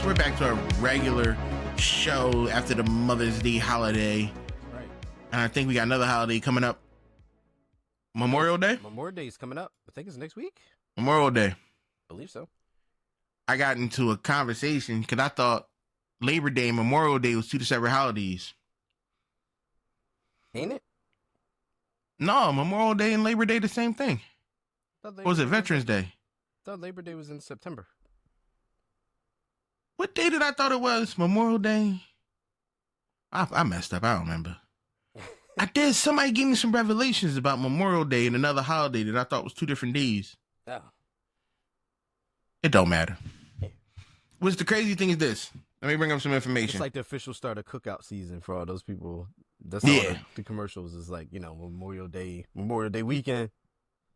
we're back to our regular show after the Mother's Day holiday. Right. And I think we got another holiday coming up. Memorial Day? Memorial Day is coming up. I think it's next week. Memorial Day. I believe so. I got into a conversation because I thought Labor Day and Memorial Day was two separate holidays. Ain't it? No, Memorial Day and Labor Day the same thing. Or was it Veterans Day? I thought Labor Day was in September. What day did I thought it was? Memorial Day? I messed up. I don't remember. I did. Somebody gave me some revelations about Memorial Day and another holiday that I thought was two different days. Oh. It don't matter. What's the crazy thing is this. Let me bring up some information. It's like the official start of cookout season for all those people. That's all the commercials is like, Memorial Day weekend.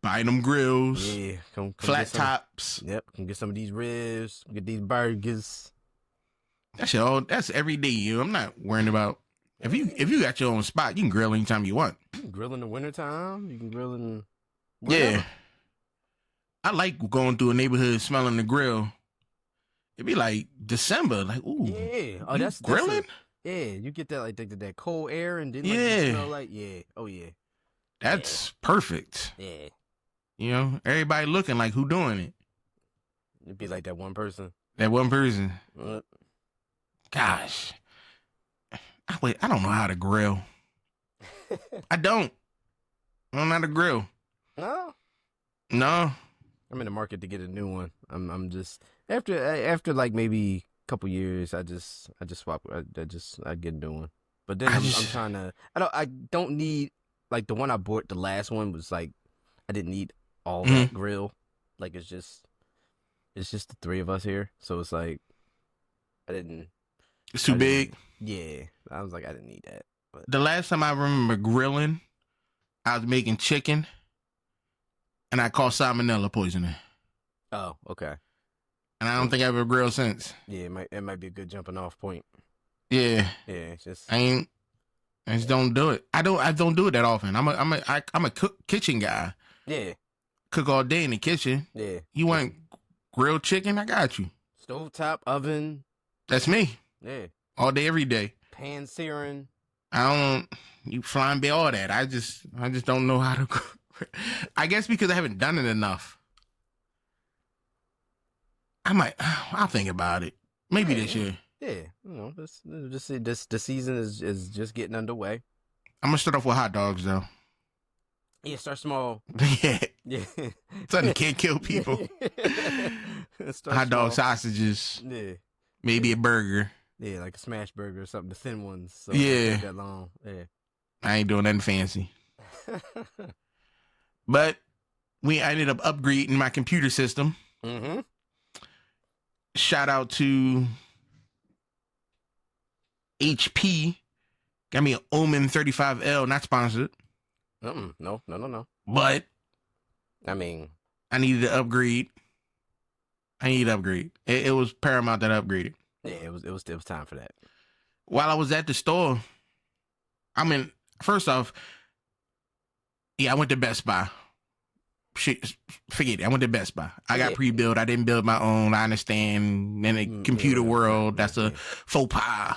Buying them grills. Yeah. Come flat tops. Yep. Come get some of these ribs. Get these burgers. That's every day. I'm not worrying about if you got your own spot, you can grill anytime you want. You can grill in the wintertime. You can grill in Yeah. I like going through a neighborhood smelling the grill. It'd be like December, like, ooh. Yeah. Oh, that's grilling? Yeah, you get that like that cold air and then you smell like Oh yeah. That's perfect. Yeah. Everybody looking like who doing it. It'd be like that one person. That one person. Gosh. I don't know how to grill. I don't know how to grill. No. I'm in the market to get a new one. I'm just after like maybe a couple years. I just swap. I get a new one. But then I'm trying to. I don't need like the one I bought. The last one was like I didn't need all that grill. Like it's just the three of us here. So it's like I didn't. It's too big. Yeah, I was like I didn't need that. But the last time I remember grilling, I was making chicken. And I caught salmonella poisoning. Oh, okay. And I don't think I've ever grilled since. Yeah, it might be a good jumping off point. Yeah. Yeah, it's just I just don't do it. I don't do it that often. I'm a kitchen guy. Yeah. Cook all day in the kitchen. Yeah. You want grilled chicken? I got you. Stovetop oven. That's me. Yeah. All day, every day. Pan searing. You flambe all that. I just don't know how to cook. I guess because I haven't done it enough. I'll think about it. Maybe this year. Yeah, the season is just getting underway. I'm gonna start off with hot dogs though. Yeah, start small. Yeah. Yeah. Something can't kill people. Hot dog, sausages. Yeah. Maybe a burger. Yeah, like a smash burger or something, the thin ones. So yeah. Not that long. Yeah. I ain't doing nothing fancy. But I ended up upgrading my computer system. Mm-hmm. Shout out to HP. Got me an Omen 35L, not sponsored. No. But I mean, I needed to upgrade. It was paramount that I upgraded. Yeah, it was time for that. While I was at the store, first off, I went to Best Buy. Shit, forget it. I went to Best Buy. I got pre-built. I didn't build my own. I understand. In the computer world, that's a faux pas.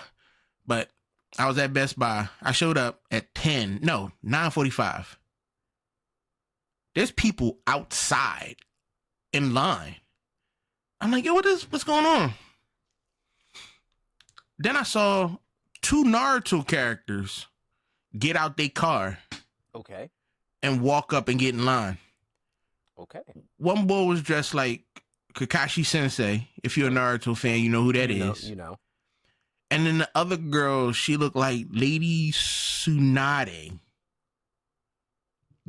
But I was at Best Buy. I showed up at 9:45. There's people outside in line. I'm like, yo, what's going on? Then I saw two Naruto characters get out their car. Okay. And walk up and get in line. Okay. One boy was dressed like Kakashi Sensei. If you're a Naruto fan, you know who that is. You know. And then the other girl, she looked like Lady Tsunade.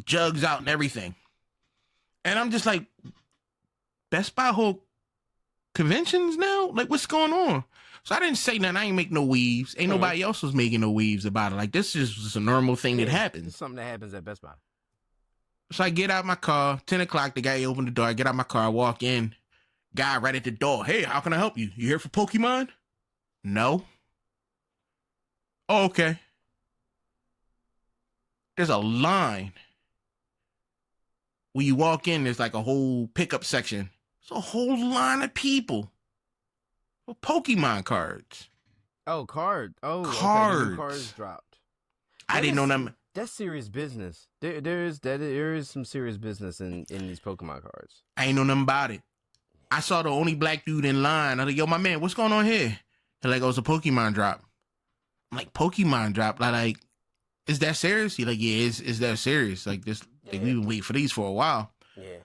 Jugs out and everything. And I'm just like, Best Buy whole conventions now? Like, what's going on? So I didn't say nothing. I ain't make no weaves. Ain't nobody else was making no weaves about it. Like, this is just a normal thing that happens. It's something that happens at Best Buy. So I get out my car, 10 o'clock, the guy opened the door. I get out my car, I walk in. Guy right at the door. Hey, how can I help you? You here for Pokemon? No. Oh, okay. There's a line. When you walk in, there's like a whole pickup section. It's a whole line of people. Well, Pokemon cards. Oh, okay, the new cards Cards. dropped. I didn't know them. That's serious business. There is some serious business in these Pokemon cards. I ain't know nothing about it. I saw the only black dude in line. I was like, yo, my man, what's going on here? He's like, oh, it's a Pokemon drop. I'm like, Pokemon drop? Like, is that serious? He's like, yeah, it's that serious. Like, this, like, we've been waiting for these for a while. Yeah.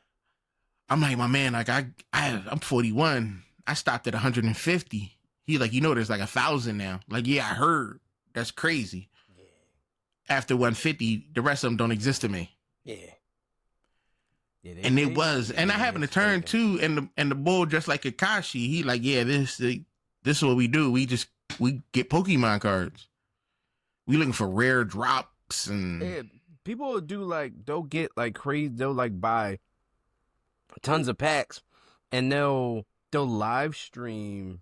I'm like, my man, like, I'm 41. I stopped at 150. He's like, there's like 1,000 now. Like, yeah, I heard. That's crazy. Yeah. After 150, the rest of them don't exist to me. Yeah. Yeah, And it was, and I happened to turn too, and the bull just like Kakashi, he like, yeah, this is what we do. We get Pokemon cards. We looking for rare drops and people do they'll get like crazy. They'll like buy tons of packs, and they'll live stream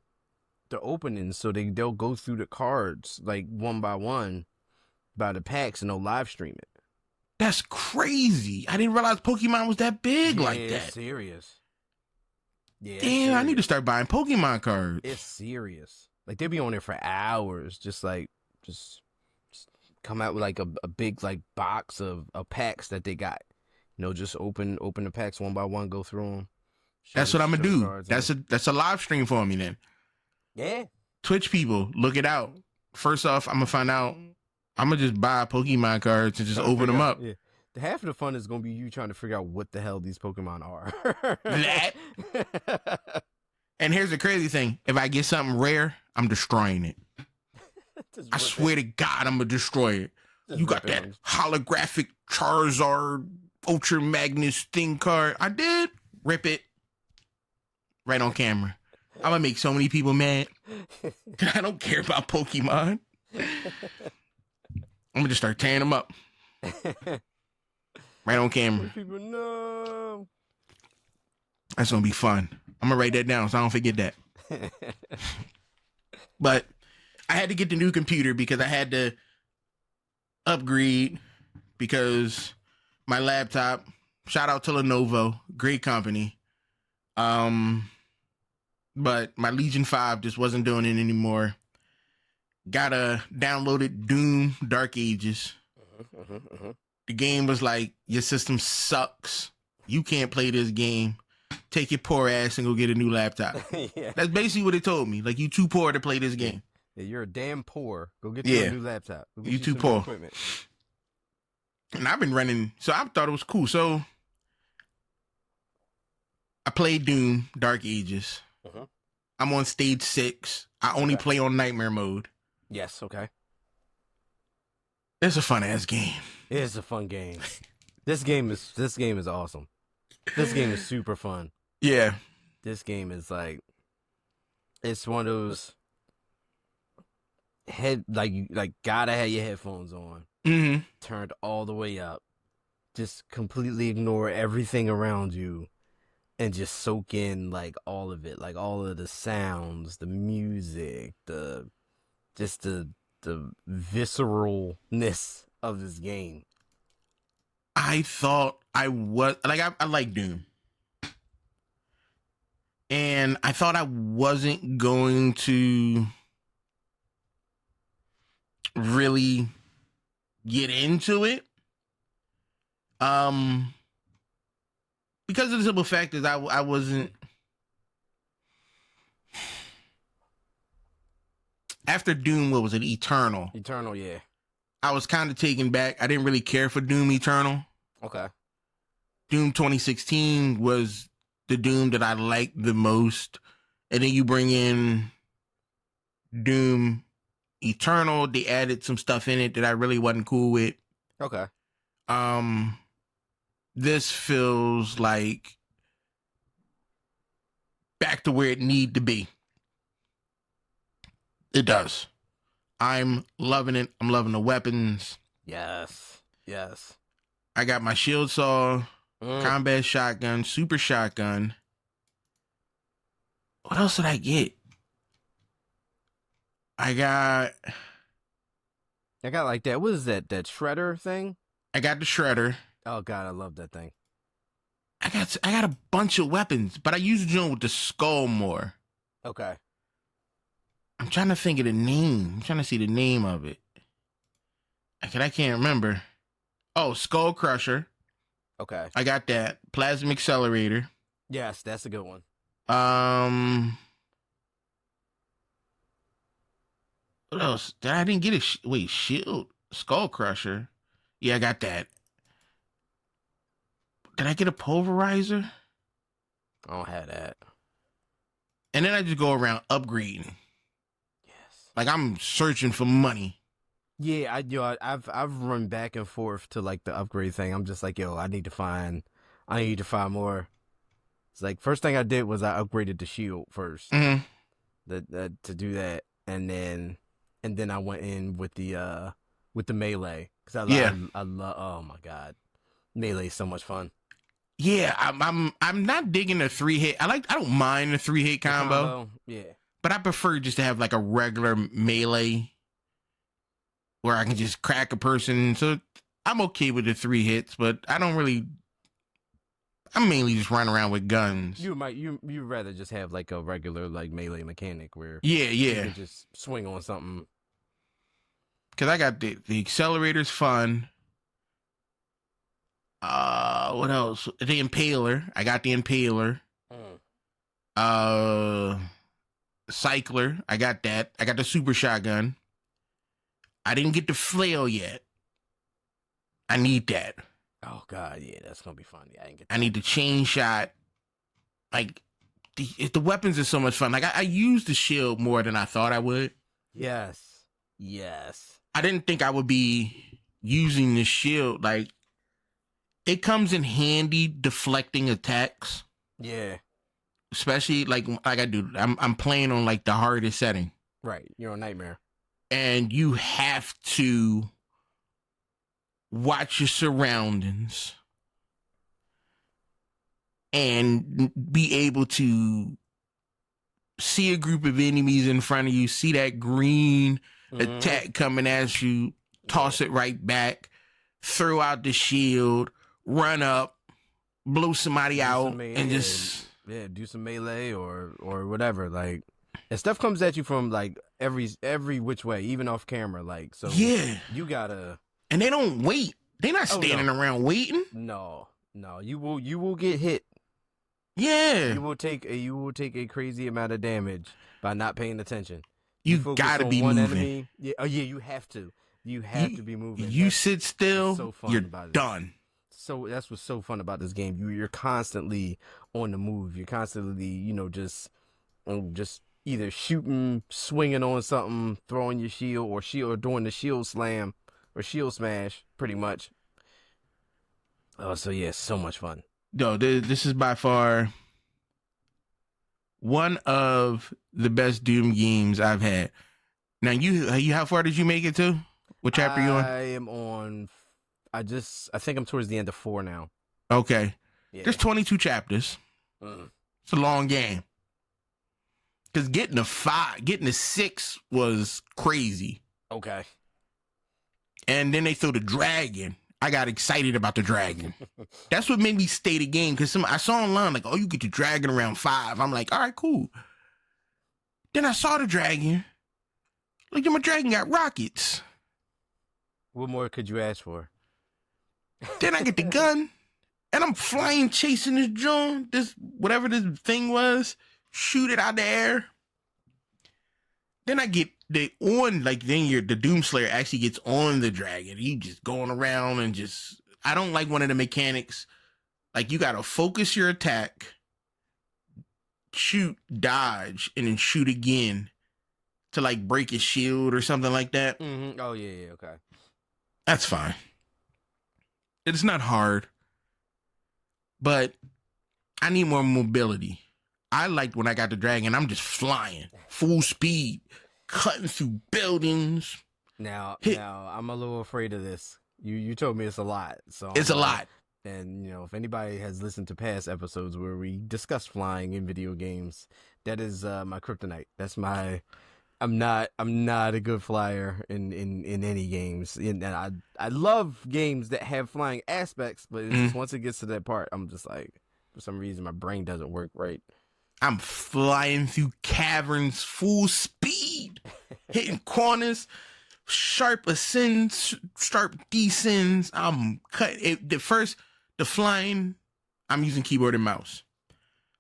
the openings. So they'll go through the cards like one by one by the packs, and they'll live stream it. That's crazy. I didn't realize Pokemon was that big like that. It's serious. Yeah. Damn, I need to start buying Pokemon cards. It's serious. Like they'll be on there for hours, just come out with like a big like box of packs that they got. Just open the packs one by one, go through them. That's what I'm gonna do. That's a live stream for me then. Yeah. Twitch people, look it out. First off, I'm gonna find out. I'm gonna just buy Pokemon cards and just open them up. Yeah. Half of the fun is gonna be you trying to figure out what the hell these Pokemon are. That. And here's the crazy thing: if I get something rare, I'm destroying it. I swear to God, I'm gonna destroy it. You got that holographic Charizard Ultra Magnus thing card? I did. Rip it. Right on camera. I'm gonna make so many people mad. I don't care about Pokemon. I'm gonna just start tearing them up. Right on camera. People know. That's gonna be fun. I'm gonna write that down so I don't forget that. But I had to get the new computer because I had to upgrade because my laptop, shout out to Lenovo, great company. But my Legion 5 just wasn't doing it anymore. Gotta downloaded Doom Dark Ages. The game was like, your system sucks. You can't play this game. Take your poor ass and go get a new laptop. Yeah. That's basically what it told me. Like, you too poor to play this game. Yeah, you're a damn poor. Go get you a new laptop. You too poor. And I've been running, so I thought it was cool. So I played Doom Dark Ages. I'm on stage 6. I only play on nightmare mode. Yes, okay. It's a fun ass game. It is a fun game. This game is awesome. This game is super fun. Yeah. This game is like, it's one of those gotta have your headphones on. Mm-hmm. Turned all the way up. Just completely ignore everything around you. And just soak in like all of it, like all of the sounds, the music, the visceralness of this game. I thought I was like, I like Doom, and I thought I wasn't going to really get into it. Because of the simple fact is I wasn't. After Doom, what was it? Eternal. Eternal, yeah. I was kind of taken back. I didn't really care for Doom Eternal. Okay. Doom 2016 was the Doom that I liked the most. And then you bring in Doom Eternal. They added some stuff in it that I really wasn't cool with. Okay. This feels like back to where it need to be. It does. I'm loving it. I'm loving the weapons. Yes. Yes. I got my shield saw, combat shotgun, super shotgun. What else did I get? I got like that. What is that shredder thing? I got the shredder. Oh God, I love that thing. I got a bunch of weapons, but I use the one with the skull more. Okay. I'm trying to think of the name. I'm trying to see the name of it. I can't remember. Oh, Skull Crusher. Okay. I got that. Plasma Accelerator. Yes, that's a good one. What else? I didn't get it. Wait, Shield? Skull Crusher. Yeah, I got that. Did I get a Pulverizer? I don't have that. And then I just go around upgrading. Yes. Like I'm searching for money. Yeah, I've run back and forth to like the upgrade thing. I'm just like, yo, I need to find more. It's like first thing I did was I upgraded the shield first. Mm-hmm. To do that, and then I went in with the melee because I love. Oh my god, melee is so much fun. Yeah, I'm not digging the 3-hit. I don't mind the 3-hit combo. Yeah. But I prefer just to have like a regular melee where I can just crack a person. So I'm okay with the 3 hits, but I mainly just run around with guns. You'd rather just have like a regular like melee mechanic where you can just swing on something. Cause I got the accelerator's fun. What else? The Impaler. I got the Impaler. Cycler. I got that. I got the Super Shotgun. I didn't get the Flail yet. I need that. Oh god, yeah, that's gonna be fun. Yeah, I need the Chain Shot. Like the weapons are so much fun. Like I use the shield more than I thought I would. Yes. I didn't think I would be using the shield. Like it comes in handy deflecting attacks. Yeah. Especially like I do. I'm playing on like the hardest setting. Right. You're a nightmare. And you have to watch your surroundings and be able to see a group of enemies in front of you, see that green attack coming at you, toss it right back, throw out the shield, run up, blow somebody out, and just do some melee or whatever. Like, and stuff comes at you from like every which way, even off camera. Like, so you gotta. And they don't wait. They're not standing around waiting. No, you will get hit. Yeah, you will take a crazy amount of damage by not paying attention. You gotta be moving. Enemy. Yeah, you have to. You have to be moving. You sit still, you're done. So that's what's so fun about this game. You're constantly on the move. You're constantly, just either shooting, swinging on something, throwing your shield, or doing the shield slam or shield smash, pretty much. Oh, so yeah, so much fun. No, this is by far one of the best Doom games I've had. Now, you how far did you make it to? What chapter are you on? I am on. I think I'm towards the end of 4 now. Okay. Yeah. There's 22 chapters. It's a long game. Because getting a 6 was crazy. Okay. And then they threw the dragon. I got excited about the dragon. That's what made me stay the game. Because I saw online, like, oh, you get the dragon around 5. I'm like, all right, cool. Then I saw the dragon. Look at my dragon got rockets. What more could you ask for? Then I get the gun. And I'm flying, chasing this drone. Whatever this thing was. Shoot it out the air. Then I get the Doomslayer actually gets on the dragon. You just going around and I don't like one of the mechanics. Like, you gotta focus your attack, shoot, dodge, and then shoot again to like break his shield or something like that. Mm-hmm. Oh yeah, okay. That's fine. It's not hard, but I need more mobility. I liked when I got the dragon, I'm just flying full speed, cutting through buildings. Now I'm a little afraid of this. You told me it's a lot. So it's a lot. And if anybody has listened to past episodes where we discuss flying in video games, that is my kryptonite. That's my I'm not a good flyer in any games. And I love games that have flying aspects, but it's just, once it gets to that part, I'm just like, for some reason my brain doesn't work right. I'm flying through caverns full speed. hitting corners, sharp ascends, sharp descends. I'm cut it. The flying, I'm using keyboard and mouse.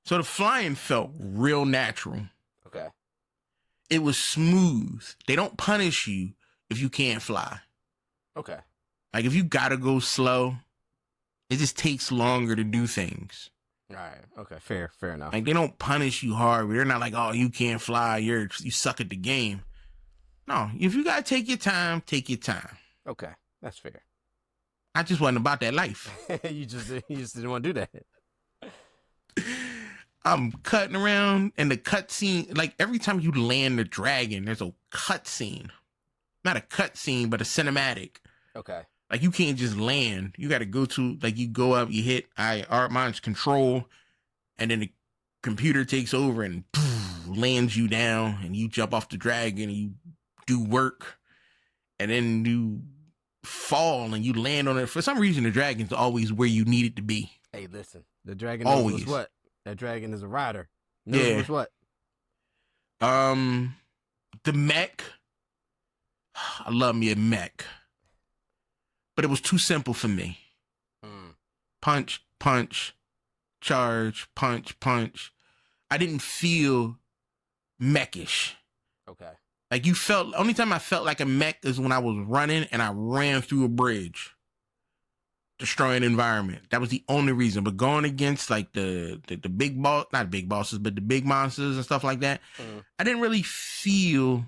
So the flying felt real natural. Okay. It was smooth. They don't punish you if you can't fly. Okay. Like if you gotta go slow, it just takes longer to do things. All right. Okay. Fair enough. Like they don't punish you hard. They're not like, oh, you can't fly. You suck at the game. No, if you gotta take your time, take your time. Okay, that's fair. I just wasn't about that life. you just didn't want to do that. I'm cutting around, and the cut scene, like every time you land the dragon, there's a cut scene. Not a cut scene, but a cinematic. Okay. Like you can't just land. You got to go to, like you go up, you hit mine's control, and then the computer takes over and lands you down, and you jump off the dragon, and you do work, and then you fall and you land on it. For some reason, the dragon's always where you need it to be. Hey, listen, the dragon knows Always. what? That dragon is a rider. Yeah. What? The mech. I love me a mech, but it was too simple for me. Punch, punch, charge, punch, punch. I didn't feel mechish. Okay. Like you felt, only time I felt like a mech is when I was running and I ran through a bridge, destroying the environment. That was the only reason. But going against like the big boss, not big bosses, but the big monsters and stuff like that, I didn't really feel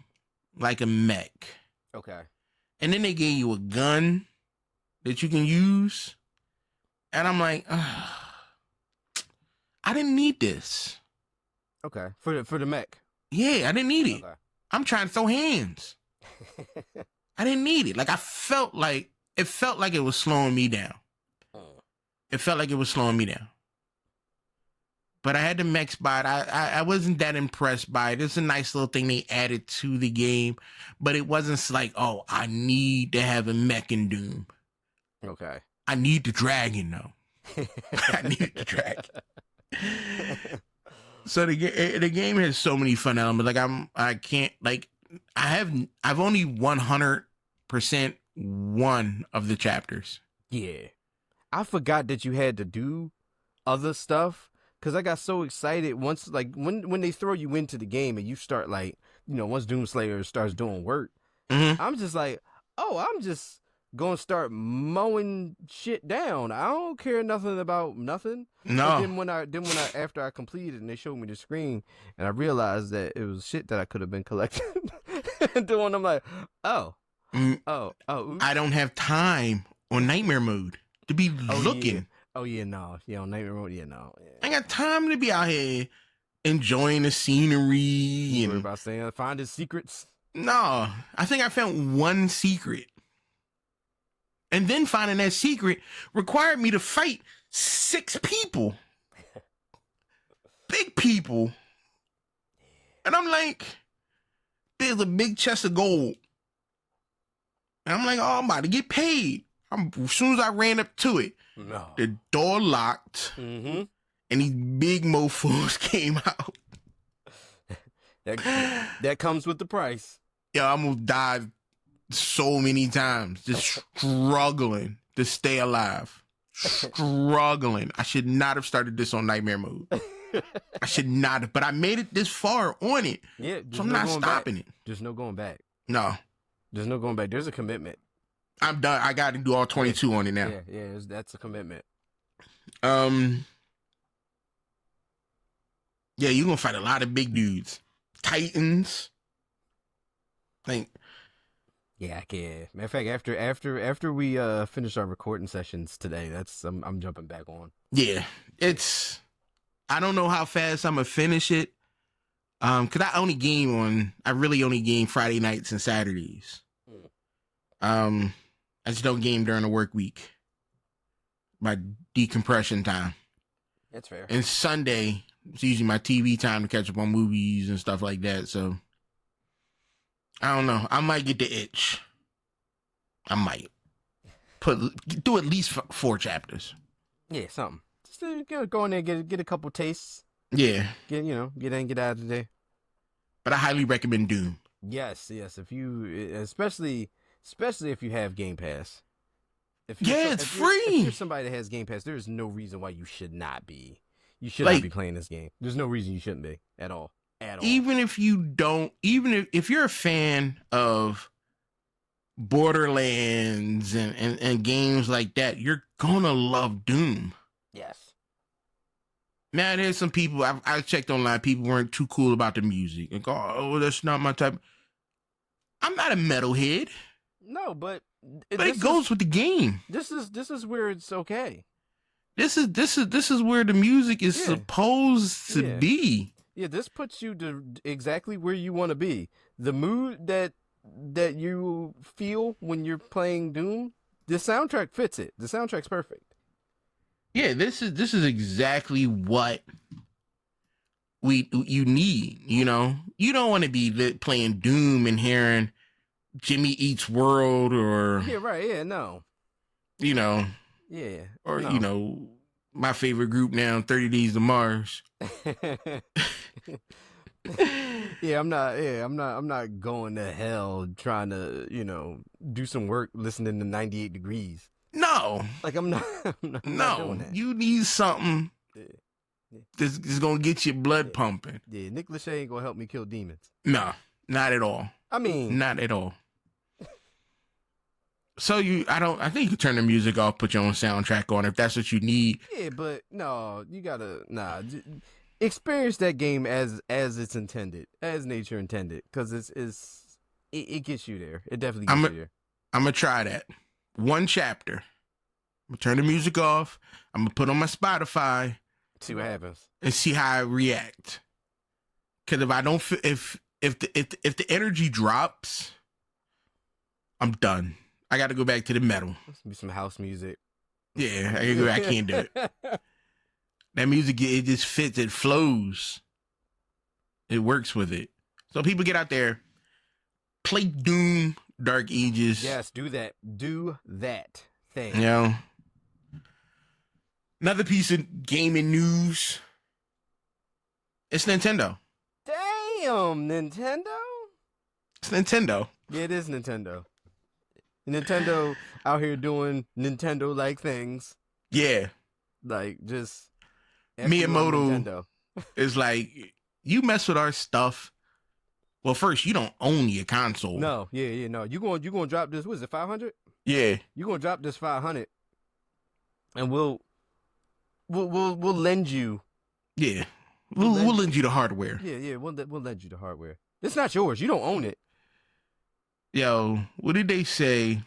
like a mech. Okay. And then they gave you a gun that you can use. And I'm like, I didn't need this. Okay. For the mech. Yeah, I didn't need it. Okay. I'm trying to throw hands. I didn't need it. Like it felt like it was slowing me down. It felt like it was slowing me down. But I had the mech spot. I wasn't that impressed by it. It's a nice little thing they added to the game, but it wasn't like, oh, I need to have a mech in Doom. Okay. I need the dragon though. I need the dragon. So the game has so many fun elements. Like I've only 100% one of the chapters. Yeah. I forgot that you had to do other stuff because I got so excited once, like when they throw you into the game and you start like, once Doomslayer starts doing work, I'm just like, oh, I'm just going to start mowing shit down. I don't care nothing about nothing. No. And then after I completed and they showed me the screen and I realized that it was shit that I could have been collecting and doing, I'm like, oh. I don't have time on nightmare mode to be looking. Yeah. Oh yeah, no. Yeah, on nightmare mode, yeah, no. Yeah. I ain't got time to be out here enjoying the scenery. You and worry about saying finding secrets? No. I think I found one secret. And then finding that secret required me to fight 6 people. Big people. And I'm like, there's a big chest of gold. And I'm like, oh, I'm about to get paid. As soon as I ran up to it, the door locked, and these big mofos came out. That comes with the price. Yeah, I almost died so many times, just struggling to stay alive. Struggling. I should not have started this on nightmare mode. I should not have, but I made it this far on it. Yeah, so I'm not stopping it. There's no going back. No. There's no going back. There's a commitment. I'm done. I got to do all 22 on it now. Yeah, that's a commitment. Yeah, you're gonna fight a lot of big dudes. Titans. Like, yeah, I can. Matter of fact, after we finish our recording sessions today, I'm jumping back on. Yeah, I don't know how fast I'm gonna finish it. Cause I really only game Friday nights and Saturdays. I just don't game during the work week. My decompression time. That's fair. And Sunday, it's usually my TV time to catch up on movies and stuff like that. So I don't know. I might get the itch. I might do at least 4 chapters. Yeah, something. Just go in there, get a couple tastes. Yeah. Get in, get out of there. But I highly recommend Doom. Yes. If you, especially if you have Game Pass. It's If you're free. somebody that has Game Pass, there is no reason why you should not be. You should not be Like, playing this game. There's no reason you shouldn't be at all. At all. even if you don't, even if you're a fan of Borderlands and games like that, you're gonna love Doom. Yes. Now, there's some people I checked online. People weren't too cool about the music. Like, oh, that's not my type. I'm not a metalhead, No, but it goes with the game. This is where it's okay. This is where the music is supposed to be. Yeah, this puts you to exactly where you want to be. The mood that you feel when you're playing Doom, the soundtrack fits it. The soundtrack's perfect. Yeah, this is exactly what you need. You know, you don't want to be playing Doom and hearing Jimmy Eats World or No, or my favorite group now, 30 Days to Mars. I'm not going to hell trying to do some work listening to 98 Degrees. No, like I'm not doing that. You need something that's gonna get your blood pumping. Yeah, Nick Lachey ain't gonna help me kill demons. No, not at all. I mean, not at all. So I think you can turn the music off, put your own soundtrack on if that's what you need. Yeah, but no, you gotta experience that game as it's intended, as nature intended, because it gets you there. It definitely gets you there. I'm gonna try that. One chapter. I'm gonna turn the music off. I'm gonna put on my Spotify. See what happens. And see how I react. Because if I don't, if the energy drops, I'm done. I got to go back to the metal. Be some house music. Yeah, I can't do it. That music, it just fits. It flows. It works with it. So people get out there, play Doom, Dark Ages. Yes, do that. Do that thing. You know, another piece of gaming news. It's Nintendo. Damn, Nintendo? It's Nintendo. Yeah, it is Nintendo. Nintendo out here doing Nintendo-like things. Yeah. Like, just... Miyamoto is like, you mess with our stuff. Well, first, you don't own your console. No, no. You going to drop this, what is it, 500? Yeah. You going to drop this 500, and we'll lend you. Yeah. We'll lend you the hardware. Yeah, we'll lend you the hardware. It's not yours. You don't own it. Yo, what did they say?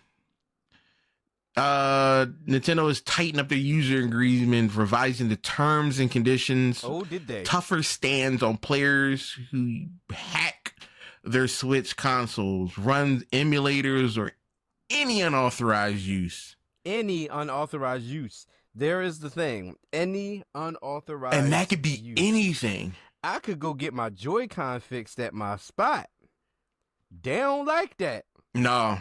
Nintendo has tightened up their user agreement, revising the terms and conditions. Oh, did they? Tougher stands on players who hack their Switch consoles, run emulators, or any unauthorized use. Any unauthorized use. There is the thing. Any unauthorized and that could be use. Anything. I could go get my Joy-Con fixed at my spot. They don't like that. No.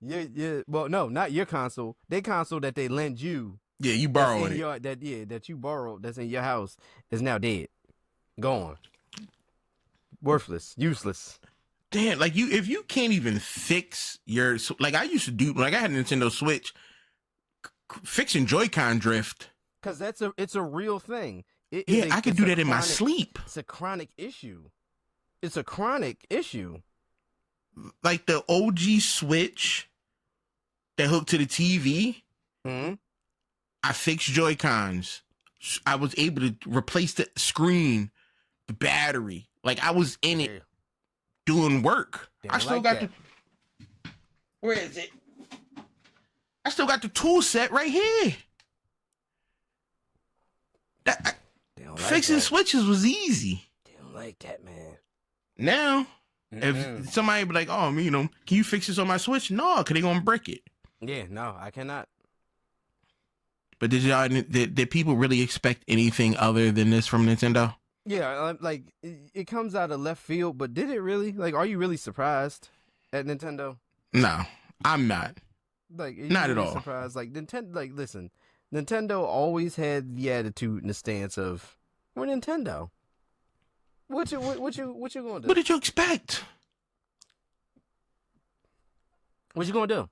Yeah. Well, no, not your console. Their console that they lend you. Yeah, you borrowed it. That you borrowed. That's in your house is now dead, gone, worthless, useless. Damn, like if you can't even fix your, like I used to do, like I had a Nintendo Switch, fixing Joy-Con drift. Cause it's a real thing. I could do that in my sleep. It's a chronic issue. It's a chronic issue. Like the OG Switch that hooked to the TV. Mm-hmm. I fixed Joy-Cons. I was able to replace the screen, the battery. Like I was in it doing work. I still got where is it? I still got the tool set right here. Fixing switches was easy. They don't like that, man. Now, if somebody be like, oh, can you fix this on my Switch? No, because they going to break it. Yeah, no, I cannot. But did people really expect anything other than this from Nintendo? Yeah, like, it comes out of left field, but did it really? Like, are you really surprised at Nintendo? No, I'm not. Like, not at all. Surprised. Like, Nintendo, like, listen, Nintendo always had the attitude and the stance of, we're Nintendo. What you gonna do? What did you expect? What you gonna do?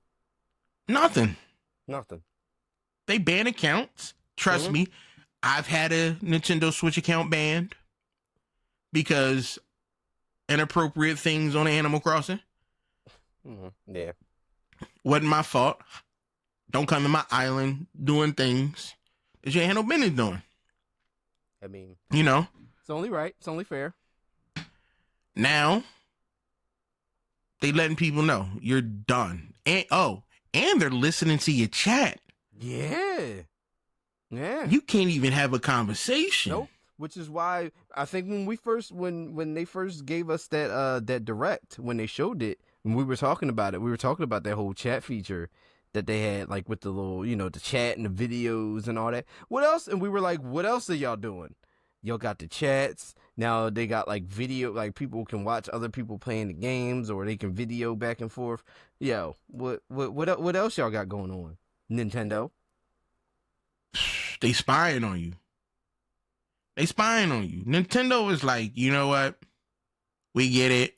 Nothing. Nothing. They ban accounts. Trust me, I've had a Nintendo Switch account banned because inappropriate things on Animal Crossing. Yeah. Wasn't my fault. Don't come to my island doing things that you ain't had no business doing. I mean, you know, it's only right. It's only fair. Now they letting people know you're done. And they're listening to your chat. Yeah. Yeah. You can't even have a conversation. Nope. Which is why I think when they first gave us that direct, when they showed it, when we were talking about it, we were talking about that whole chat feature that they had, like with the little, the chat and the videos and all that. What else? And we were like, what else are y'all doing? Y'all got the chats. Now they got like video, like people can watch other people playing the games, or they can video back and forth. Yo, what else y'all got going on? Nintendo. They spying on you. Nintendo is like, you know what? We get it.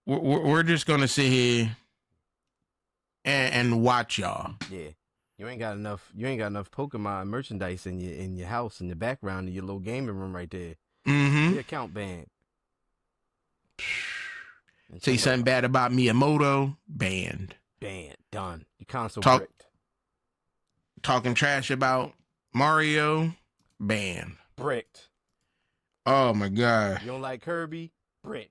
We're just gonna sit here and watch y'all. Yeah, you ain't got enough Pokemon merchandise in your house, in the background of your little gaming room right there. Mm-hmm. Your account banned. Say something bad about Miyamoto, banned. Done. Your console bricked. Talking trash about Mario, banned. Bricked. Oh my God. You don't like Kirby? Bricked.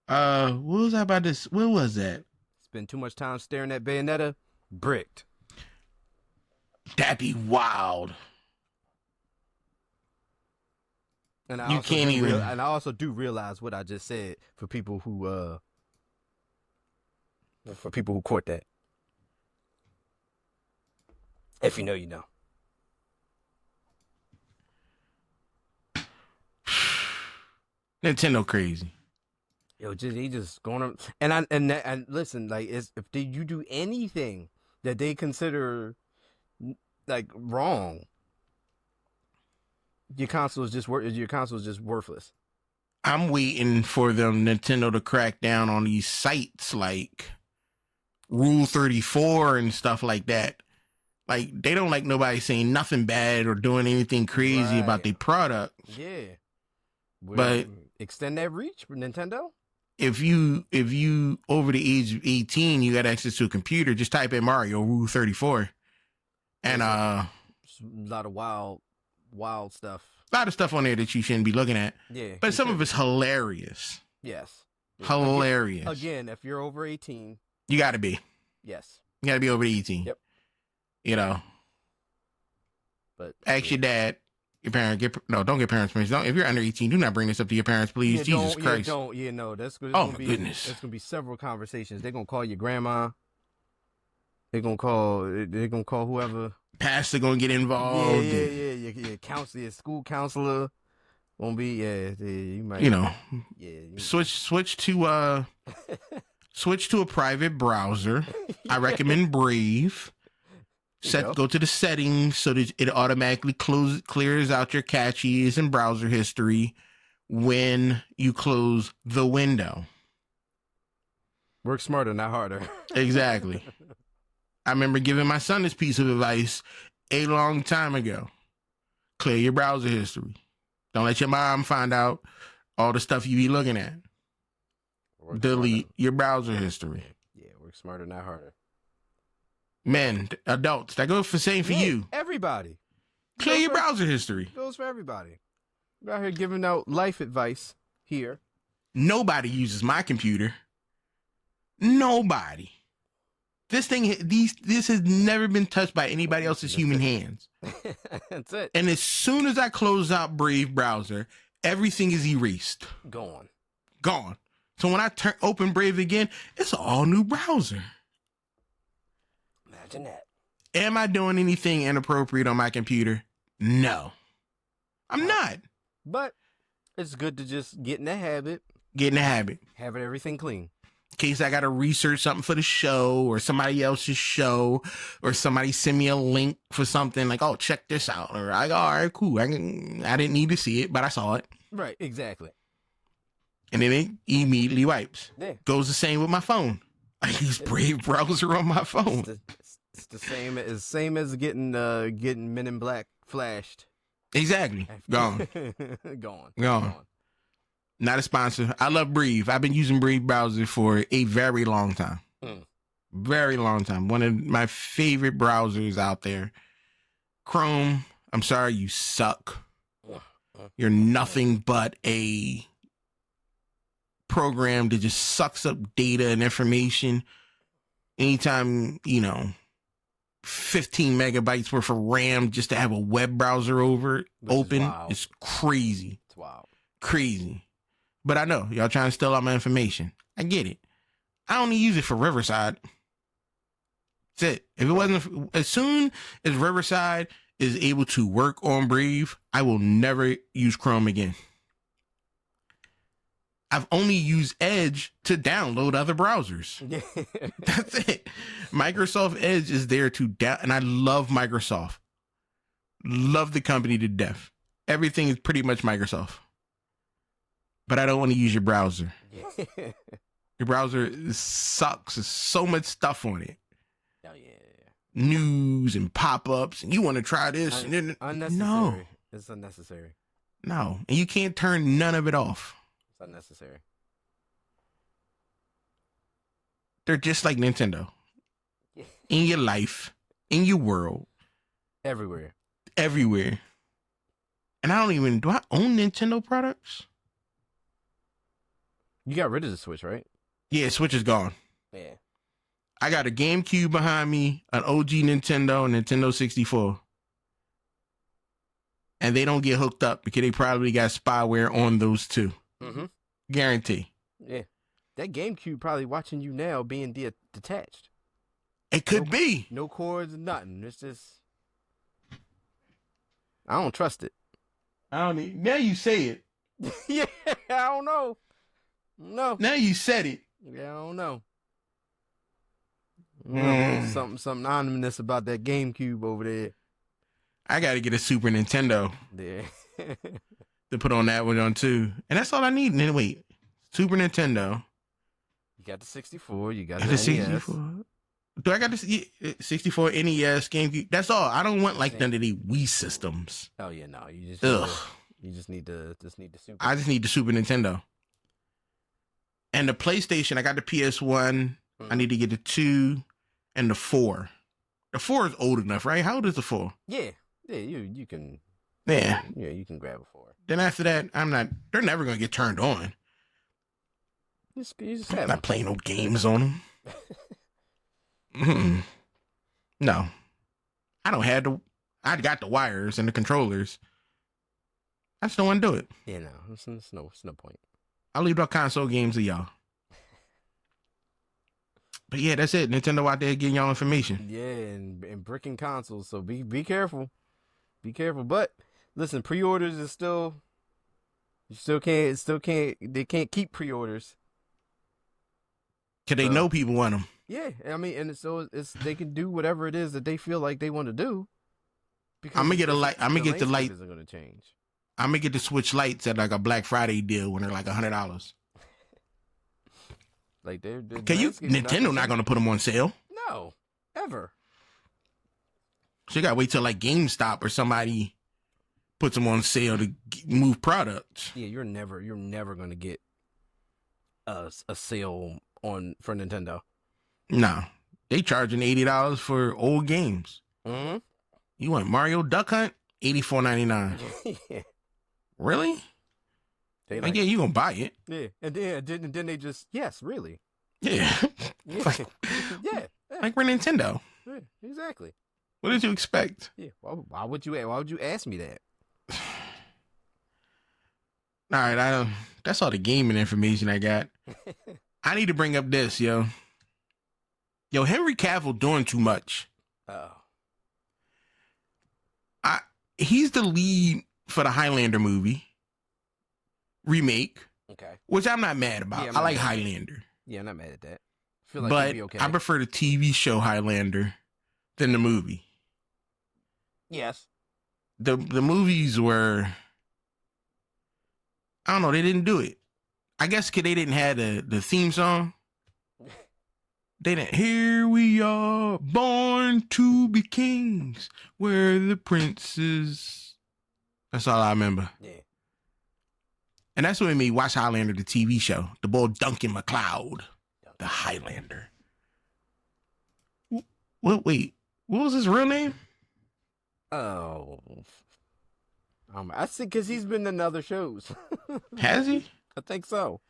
What was that about this? What was that? Spend too much time staring at Bayonetta? Bricked. That'd be wild. And I also do realize what I just said for people who caught that. If you know, you know. Nintendo crazy. Yo, he just going on, and listen, like, if you do anything that they consider like wrong, your console is just worthless. I'm waiting for them Nintendo to crack down on these sites like Rule 34 and stuff like that. Like, they don't like nobody saying nothing bad or doing anything crazy about their product. Yeah, but extend that reach for Nintendo. If you over the age of 18, you got access to a computer, just type in Mario Rule 34. And a lot of wild stuff. A lot of stuff on there that you shouldn't be looking at. Yeah. But some of it's hilarious. Yes. Hilarious. Again, if you're over 18. You got to be. Yes. You got to be over 18. Yep. But ask your dad. Your parent don't get parents' permission. If you're under 18, do not bring this up to your parents, please. Yeah, Jesus Christ. That's good. Oh my goodness. There's gonna be several conversations. They're gonna call your grandma. They're gonna call whoever. Pastor gonna get involved. Yeah. Your counselor, your school counselor gonna be. You might. Switch to switch to a private browser. I recommend Brave. Go to the settings so that it automatically clears out your caches and browser history when you close the window. Work smarter, not harder. Exactly. I remember giving my son this piece of advice a long time ago. Clear your browser history. Don't let your mom find out all the stuff you be looking at. Delete your browser history. Yeah, work smarter, not harder. Men, adults, that goes for same for you. Everybody. Clear your browser history. Goes for everybody. We're out here giving out life advice here. Nobody uses my computer. Nobody. This has never been touched by anybody else's human hands. That's it. And as soon as I close out Brave browser, everything is erased. Gone. So when I open Brave again, it's an all new browser. Imagine that. Am I doing anything inappropriate on my computer? No. I'm not. But it's good to just get in the habit. Having everything clean. In case I got to research something for the show or somebody else's show, or somebody send me a link for something like, oh, check this out. Or I go, all right, cool. I didn't need to see it, but I saw it. Right, exactly. and then it immediately wipes. Yeah. Goes the same with my phone. I use Brave browser on my phone. It's the same as getting Men in Black flashed. Exactly. Gone. Gone. Not a sponsor. I love Brave. I've been using Brave browser for a very long time. Very long time. One of my favorite browsers out there. Chrome, I'm sorry, you suck. You're nothing but a program that just sucks up data and information. Anytime, 15 megabytes worth of RAM just to have a web browser open, it's crazy. It's wild. Crazy. But I know, y'all trying to steal all my information. I get it. I only use it for Riverside. That's it. If it wasn't, as soon as Riverside is able to work on Brave, I will never use Chrome again. I've only used Edge to download other browsers. That's it. Microsoft Edge is there to and I love Microsoft. Love the company to death. Everything is pretty much Microsoft. But I don't want to use your browser. Your browser sucks. There's so much stuff on it. Oh, yeah. News and pop-ups, and you want to try this. And then, unnecessary. No. It's unnecessary. No. And you can't turn none of it off. It's unnecessary. They're just like Nintendo. In your life, in your world. Everywhere. And do I own Nintendo products? You got rid of the Switch, right? Yeah, Switch is gone. Yeah. I got a GameCube behind me, an OG Nintendo, and Nintendo 64. And they don't get hooked up because they probably got spyware on those two. Mm-hmm. Guarantee. Yeah. That GameCube probably watching you now being detached. It could be. No cords, nothing. It's just... I don't trust it. Now you say it. Yeah, I don't know. No. Now you said it. Yeah, I don't know. Something ominous about that GameCube over there. I got to get a Super Nintendo. Yeah. To put on that one on too. And that's all I need. And then wait. Super Nintendo. You got the 64. You got the NES. 64. Do I got this 64 NES GameCube? That's all. I don't want like none of the Wii systems. Oh yeah, no. You just need the Super. I just need the Super Nintendo. And the PlayStation, I got the PS1. I need to get the 2 and the 4. The 4 is old enough, right? How old is the 4? Yeah. Yeah, you can. Yeah. Yeah, you can grab a 4. Then after that, they're never going to get turned on. You just I'm not playing no games on them. No. I got the wires and the controllers. I just don't want to do it. Yeah, no. It's no point. I'll leave the console games to y'all. But yeah, that's it. Nintendo out there getting y'all information. Yeah, and bricking consoles. So be careful. Be careful. But listen, pre-orders is still. They can't keep pre-orders. Cause they know people want them. Yeah, I mean, and it's they can do whatever it is that they feel like they want to do. I'm gonna get a light. I'm gonna get the light. Isn't gonna change. I'm gonna get the Switch lights at like a Black Friday deal when they're like $100. Like they're Nintendo not gonna put them on sale. No, ever. So you gotta wait till like GameStop or somebody puts them on sale to move products. Yeah, you're never gonna get a sale for Nintendo. No, they charging $80 for old games. Mm-hmm. You want Mario Duck Hunt? $84.99. Yeah. Really? Like, yeah, you gonna buy it? Yeah, and then they just really. Yeah. Yeah. Like, Yeah. like we're Nintendo. Yeah, exactly. What did you expect? Yeah. Why would you ask me that? All right, that's all the gaming information I got. I need to bring up this, yo. Henry Cavill doing too much. Oh. He's the lead for the Highlander movie remake. Okay. Which I'm not mad about. Yeah, I like Highlander. Yeah, I'm not mad at that. I feel like but it'd be okay. I prefer the TV show Highlander than the movie. Yes. The movies were, I don't know, they didn't do it. I guess because they didn't have the theme song. They didn't. Here we are, born to be kings. We're the princes. That's all I remember. Yeah. And that's what made me watch Highlander, the TV show. The boy Duncan MacLeod, the Highlander. What? Wait, what was his real name? Oh, I see, because he's been in other shows. Has he? I think so.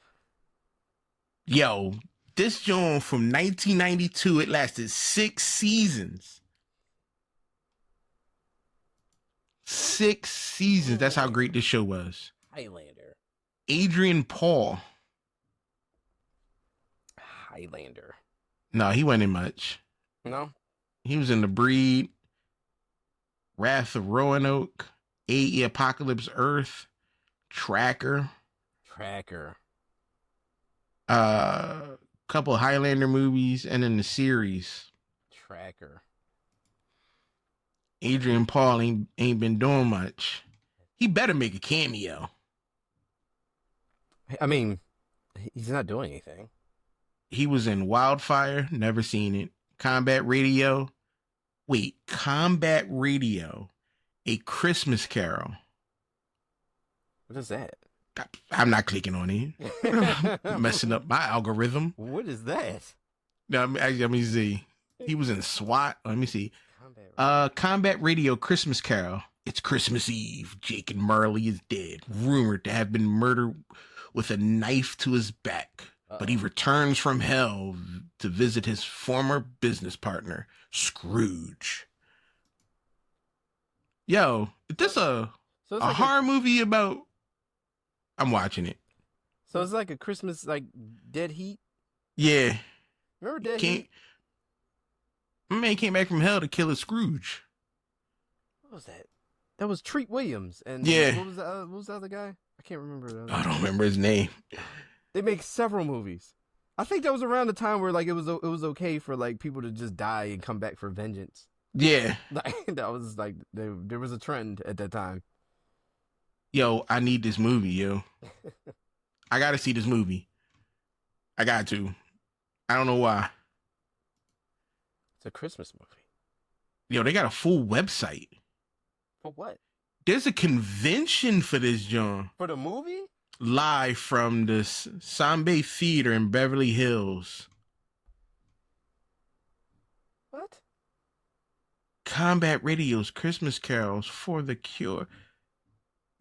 Yo, this joint from 1992, it lasted 6 seasons. 6 seasons. That's how great this show was. Highlander. Adrian Paul. Highlander. No, he wasn't in much. No? He was in The Breed, Wrath of Roanoke, AE Apocalypse Earth, Tracker. Couple Highlander movies, and then the series. Tracker. Adrian Paul ain't been doing much. He better make a cameo. I mean, he's not doing anything. He was in Wildfire, never seen it. Combat Radio. Wait, Combat Radio, A Christmas Carol. What is that? I'm not clicking on it. Messing up my algorithm. What is that? No, let me see. He was in SWAT. Let me see. Combat Radio, Christmas Carol. It's Christmas Eve. Jake and Marley is dead, rumored to have been murdered with a knife to his back. But he returns from hell to visit his former business partner, Scrooge. Yo, is this a like horror movie about... I'm watching it. So it's like a Christmas, like, Dead Heat? Yeah. Remember Dead Heat? My man came back from hell to kill a Scrooge. What was that? That was Treat Williams. And yeah. What was the other guy? I can't remember. I don't remember his name. They make several movies. I think that was around the time where, like, it was okay for, like, people to just die and come back for vengeance. Yeah. Like, that was, like, there was a trend at that time. Yo, I need this movie, yo. I gotta see this movie. I got to. I don't know why. It's a Christmas movie. Yo, they got a full website. For what? There's a convention for this, John. For the movie? Live from the Sambe Theater in Beverly Hills. What? Combat Radio's Christmas Carols for the Cure.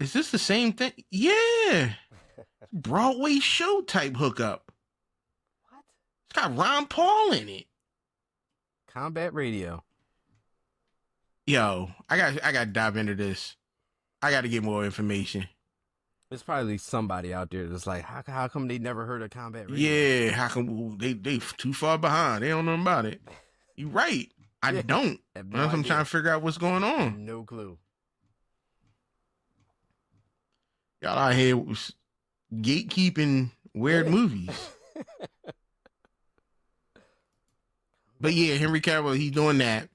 Is this the same thing? Yeah. Broadway show type hookup. What? It's got Ron Paul in it. Combat Radio. Yo, I got to dive into this. I got to get more information. There's probably somebody out there that's like, how come they never heard of Combat Radio? Yeah, how come they too far behind? They don't know about it. You're right. I don't. I'm trying to figure out what's going on. No clue. Y'all out here gatekeeping weird movies. But yeah, Henry Cavill, he's doing that.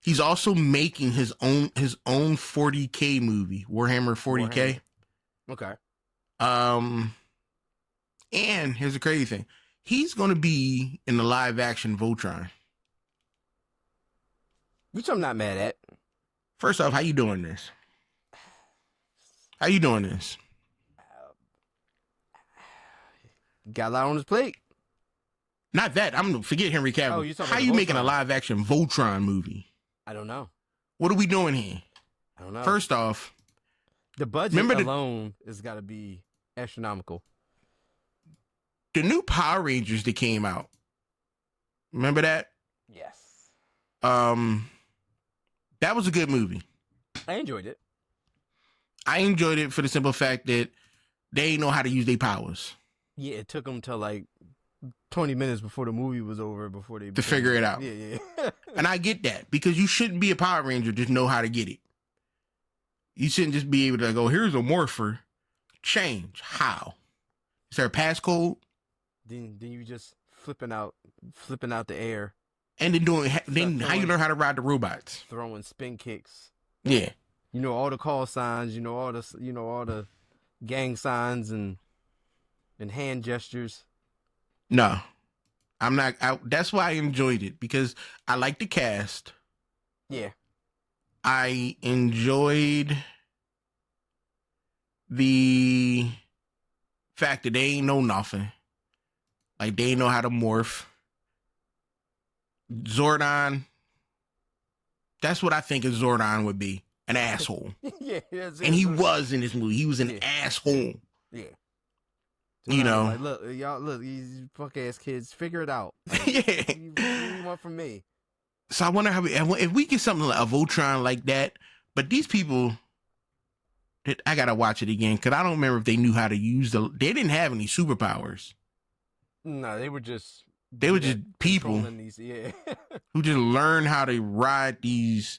He's also making his own 40K movie, Warhammer 40K. Okay. And here's the crazy thing. He's going to be in the live action Voltron. Which I'm not mad at. First off, how you doing this? How you doing this? Got a lot on his plate. Not that. I'm going to forget Henry Cavill. Oh, you're talking how about you Voltron. making a live action Voltron movie? I don't know. What are we doing here? I don't know. First off, the budget alone has got to be astronomical. The new Power Rangers that came out. Remember that? Yes. That was a good movie. I enjoyed it. I enjoyed it for the simple fact that they didn't know how to use their powers. Yeah, it took them till like 20 minutes before the movie was over to figure it out. Yeah. And I get that, because you shouldn't be a Power Ranger, just know how to get it. You shouldn't just be able to go, here's a morpher. Change. How? Is there a passcode? Then you just flipping out the air. And then how you learn how to ride the robots? Throwing spin kicks. Yeah. You know all the call signs, all the gang signs, and and hand gestures. No, I'm not. That's why I enjoyed it, because I like the cast. Yeah. I enjoyed the fact that they ain't know nothing. Like, they ain't know how to morph. Zordon, that's what I think a Zordon would be. An asshole. Yeah. And he was in this movie. He was an asshole. Yeah. You know. Like, look, y'all, look, these fuck ass kids, figure it out. Like, Yeah. what do you want from me? So I wonder if we get something like a Voltron like that, but these people, I gotta watch it again, because I don't remember if they knew how to use they didn't have any superpowers. No, they were just people these, yeah. who just learned how to ride these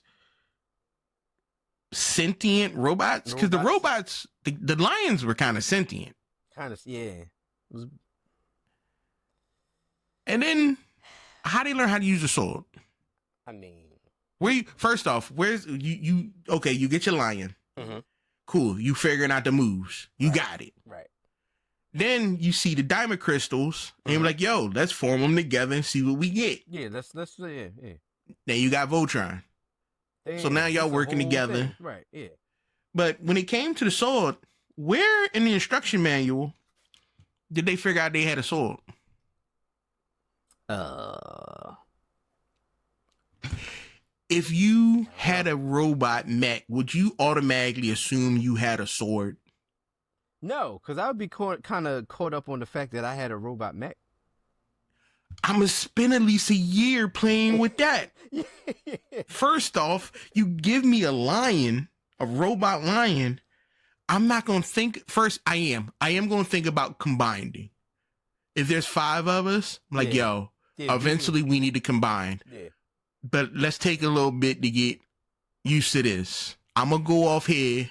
sentient robots, because the robots, the lions were kind of sentient. Kind of, yeah. And then, how do they learn how to use a sword? I mean, first off, where's you? Okay, you get your lion. Mm-hmm. Cool. You figuring out the moves. You got it. Right. Then you see the diamond crystals, and you're like, "Yo, let's form them together and see what we get." Yeah, let's yeah. Then you got Voltron. Damn, so now y'all working together, thing. Right? Yeah. But when it came to the sword, where in the instruction manual did they figure out they had a sword? If you had a robot mech, would you automatically assume you had a sword? No, because I would be kind of caught up on the fact that I had a robot mech. I'm gonna spend at least a year playing with that. First off, you give me a lion, a robot lion. I'm not gonna think first. I am gonna think about combining. If there's 5 of us, I'm like, eventually we need to combine. Yeah. But let's take a little bit to get used to this. I'm gonna go off here,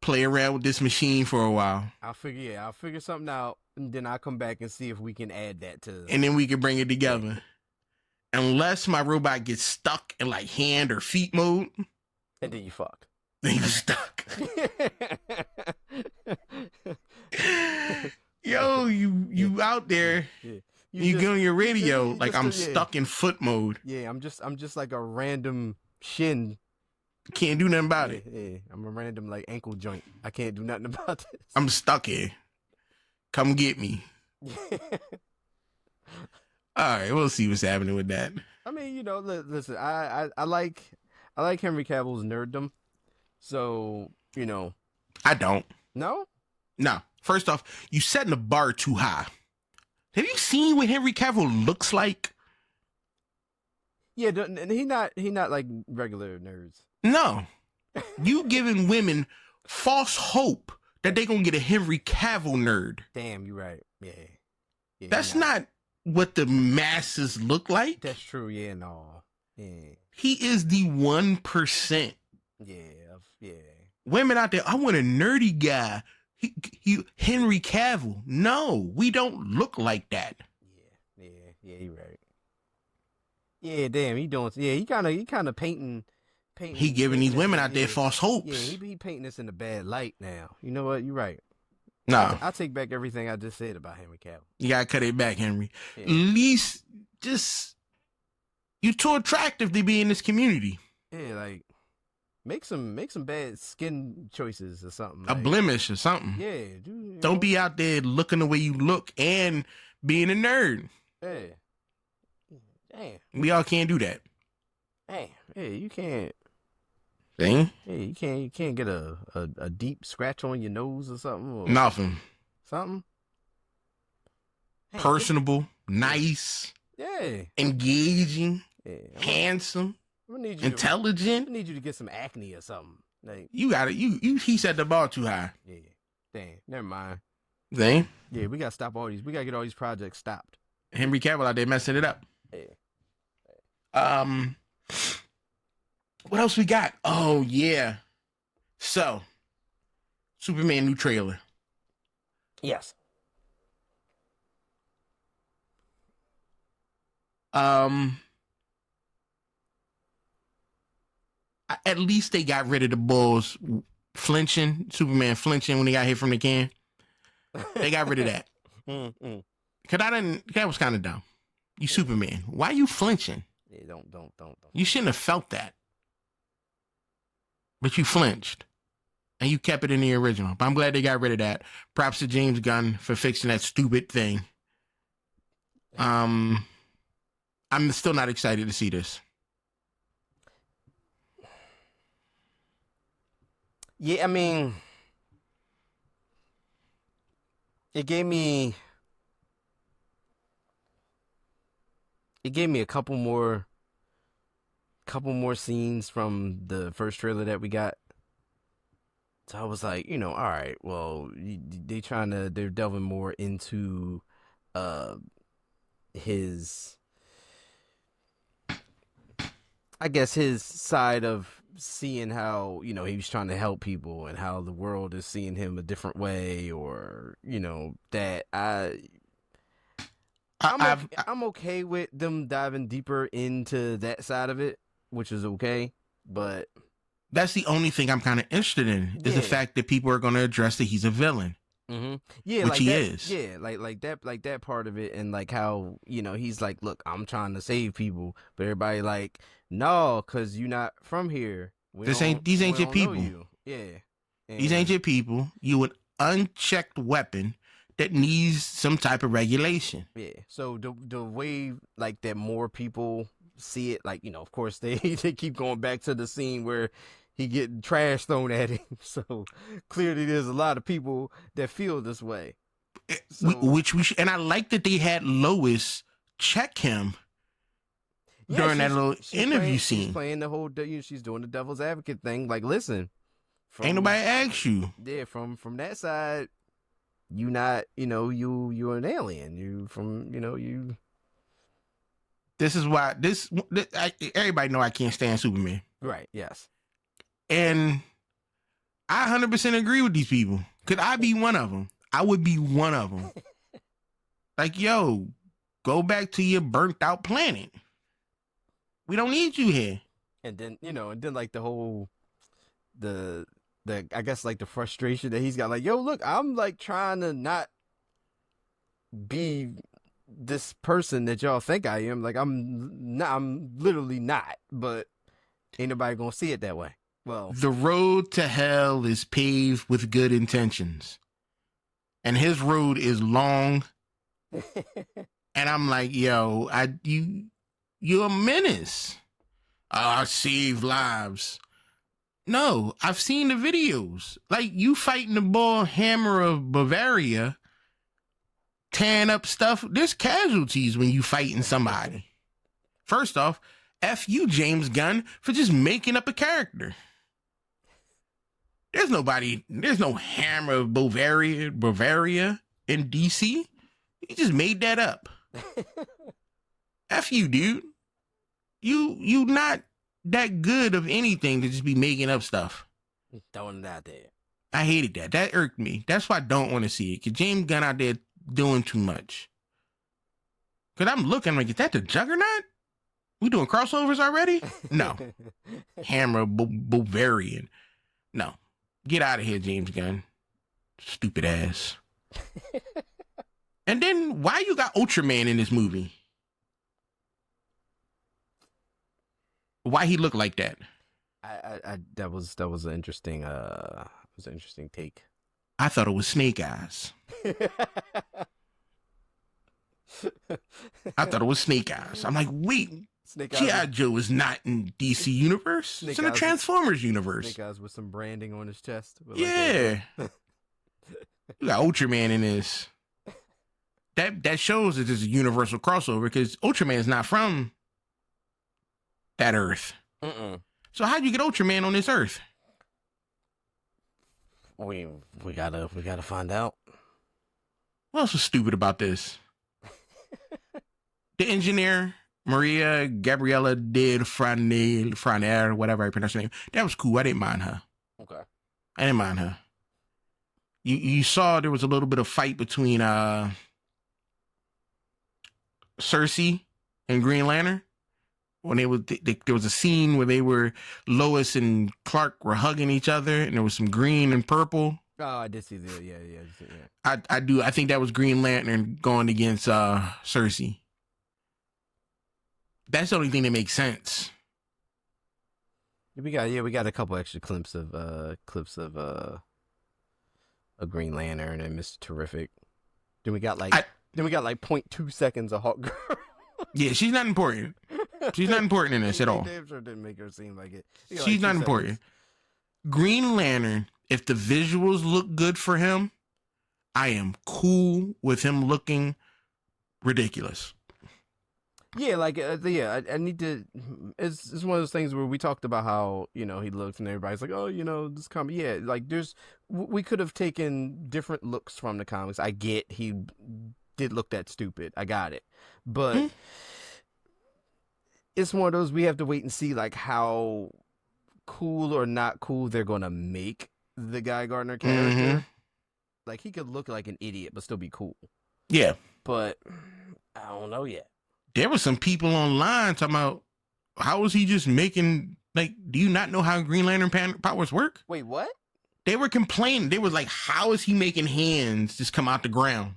play around with this machine for a while. I'll figure something out, and then I'll come back and see if we can add that to. And then we can bring it together. Unless my robot gets stuck in like hand or feet mode. And then you fuck. Then you stuck. Yo, you out there. Yeah. You get on your radio like I'm stuck in foot mode. Yeah, I'm just like a random shin. Can't do nothing about it. Yeah, I'm a random like ankle joint. I can't do nothing about this. I'm stuck here. Come get me. All right, we'll see what's happening with that. I mean, listen, I like Henry Cavill's nerddom. So, I don't. No? No. First off, you setting the bar too high. Have you seen what Henry Cavill looks like? Yeah, he not like regular nerds. No. You giving women false hope that they gonna get a Henry Cavill nerd. Damn, you're right. Yeah. That's not what the masses look like. That's true. Yeah, no. Yeah. He is the 1%. Yeah. Women out there, I want a nerdy guy. He Henry Cavill. No, we don't look like that. Yeah, you're right. Yeah, damn, he kind of painting. He giving these women out there false hopes. Yeah, he painting this in a bad light now. You know what? You're right. No. I take back everything I just said about Henry Cavill. You gotta cut it back, Henry. Yeah. At least just you're too attractive to be in this community. Yeah, like make some bad skin choices or something. A blemish or something. Yeah, dude. Don't be out there looking the way you look and being a nerd. Yeah. Damn. We all can't do that. Damn. Yeah, you can't. See? Yeah, you can't get a deep scratch on your nose or something. Or nothing. Something. Personable, nice. Yeah. Engaging. Yeah. Handsome. Intelligent. I need you to get some acne or something. Like you got it. He set the bar too high. Yeah. Damn. Never mind. See? Yeah, we gotta stop all these. We gotta get all these projects stopped. Henry Cavill out there messing it up. Yeah. What else we got? Oh yeah. So, Superman new trailer. Yes. At least they got rid of the bulls flinching, Superman flinching when he got hit from the can. They got rid of that. Cause that was kind of dumb. You Superman. Why are you flinching? Yeah, don't. You shouldn't have felt that. But you flinched. And you kept it in the original. But I'm glad they got rid of that. Props to James Gunn for fixing that stupid thing. I'm still not excited to see this. Yeah, I mean, it gave me a couple more scenes from the first trailer that we got. So I was like, all right, well, they're delving more into his, I guess, his side of seeing how, he was trying to help people and how the world is seeing him a different way, or, that I'm okay with them diving deeper into that side of it, which is okay, but that's the only thing I'm kind of interested in is the fact that people are going to address that he's a villain. Mm-hmm. Yeah, which like he that, is. Yeah, like that part of it, and like how he's like, look, I'm trying to save people, but everybody like, no, because you're not from here. These ain't your people. Yeah, these ain't your people. You an unchecked weapon that needs some type of regulation. Yeah. So the way like that more people see it, like of course they keep going back to the scene where he getting trash thrown at him. So clearly there's a lot of people that feel this way. So, and I like that they had Lois check him during that little interview scene. She's playing the whole, she's doing the devil's advocate thing. Like, listen, ain't nobody asked you. Yeah, from that side, you not, you're an alien. You from, you. This is why everybody know I can't stand Superman. Right. Yes. And I 100% agree with these people. Could I be one of them? I would be one of them. Like, yo, go back to your burnt out planet. We don't need you here. And then, like the whole, I guess like the frustration that he's got. Like, yo, look, I'm like trying to not be this person that y'all think I am. Like, I'm literally not, but ain't nobody gonna see it that way. Well, the road to hell is paved with good intentions, and his road is long. And I'm like, yo, you're a menace. I save lives. No, I've seen the videos. Like, you fighting the Warhammer of Bavaria, tearing up stuff. There's casualties when you fighting somebody. First off, F you, James Gunn, for just making up a character. There's no Hammer of Bavaria in DC. You just made that up. F you, dude. You not that good of anything to just be making up stuff. Throwing it out there. I hated that. That irked me. That's why I don't want to see it. Cause James Gunn out there doing too much. Cause I'm looking like, is that the Juggernaut? We doing crossovers already? No. Hammer Bavarian. No. Get out of here, James Gunn. Stupid ass. And then why you got Ultraman in this movie? Why he look like that? That was an interesting take. I thought it was Snake Eyes. I thought it was Snake Eyes. I'm like, wait, G.I. Joe is not in DC universe. It's in the Transformers universe. Snake Eyes with some branding on his chest. Yeah. You got Ultraman in this. That shows that there's a universal crossover because Ultraman is not from that Earth. So how'd you get Ultraman on this Earth? We gotta find out. What else was stupid about this? The engineer, Maria Gabriella did Franer, whatever I pronounce her name. That was cool. I didn't mind her. Okay. I didn't mind her. You saw there was a little bit of fight between Cersei and Green Lantern. When there was a scene where Lois and Clark were hugging each other, and there was some green and purple. Oh, I did see that. Yeah. I do. I think that was Green Lantern going against Cersei. That's the only thing that makes sense. We got a couple extra clips of a Green Lantern and Mr. Terrific. Then we got like 0.2 seconds of Hawk Girl. Yeah, she's not important. She's not important in this at all. Damn sure didn't make her seem like it. She's not important. Green Lantern, if the visuals look good for him, I am cool with him looking ridiculous. Yeah, like I need to. It's one of those things where we talked about how he looks and everybody's like, oh, this comic. Yeah, like we could have taken different looks from the comics. I get he did look that stupid. I got it, but it's one of those we have to wait and see like how cool or not cool they're gonna make the Guy Gardner character. Mm-hmm. Like he could look like an idiot but still be cool. Yeah, but I don't know yet. There were some people online talking about how is he just making, like, do you not know how Green Lantern powers work? Wait, what? They were complaining. They was like, how is he making hands just come out the ground?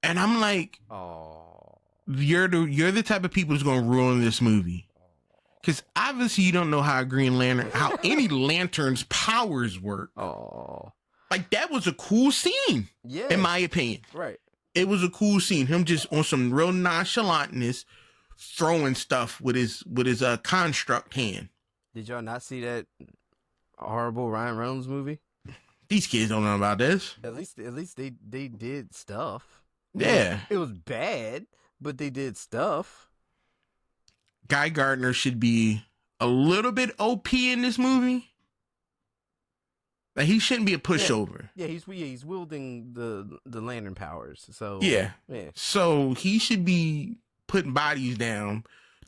And I'm like, oh, you're the type of people who's going to ruin this movie. Because obviously you don't know how how any lantern's powers work. Oh. Like, that was a cool scene, in my opinion. Right. It was a cool scene. Him just on some real nonchalantness, throwing stuff with his construct hand. Did y'all not see that horrible Ryan Reynolds movie? These kids don't know about this. At least they did stuff. Yeah, it was bad, but they did stuff. Guy Gardner should be a little bit OP in this movie. Like, he shouldn't be a pushover. Yeah, he's wielding the lantern powers. So yeah. So he should be putting bodies down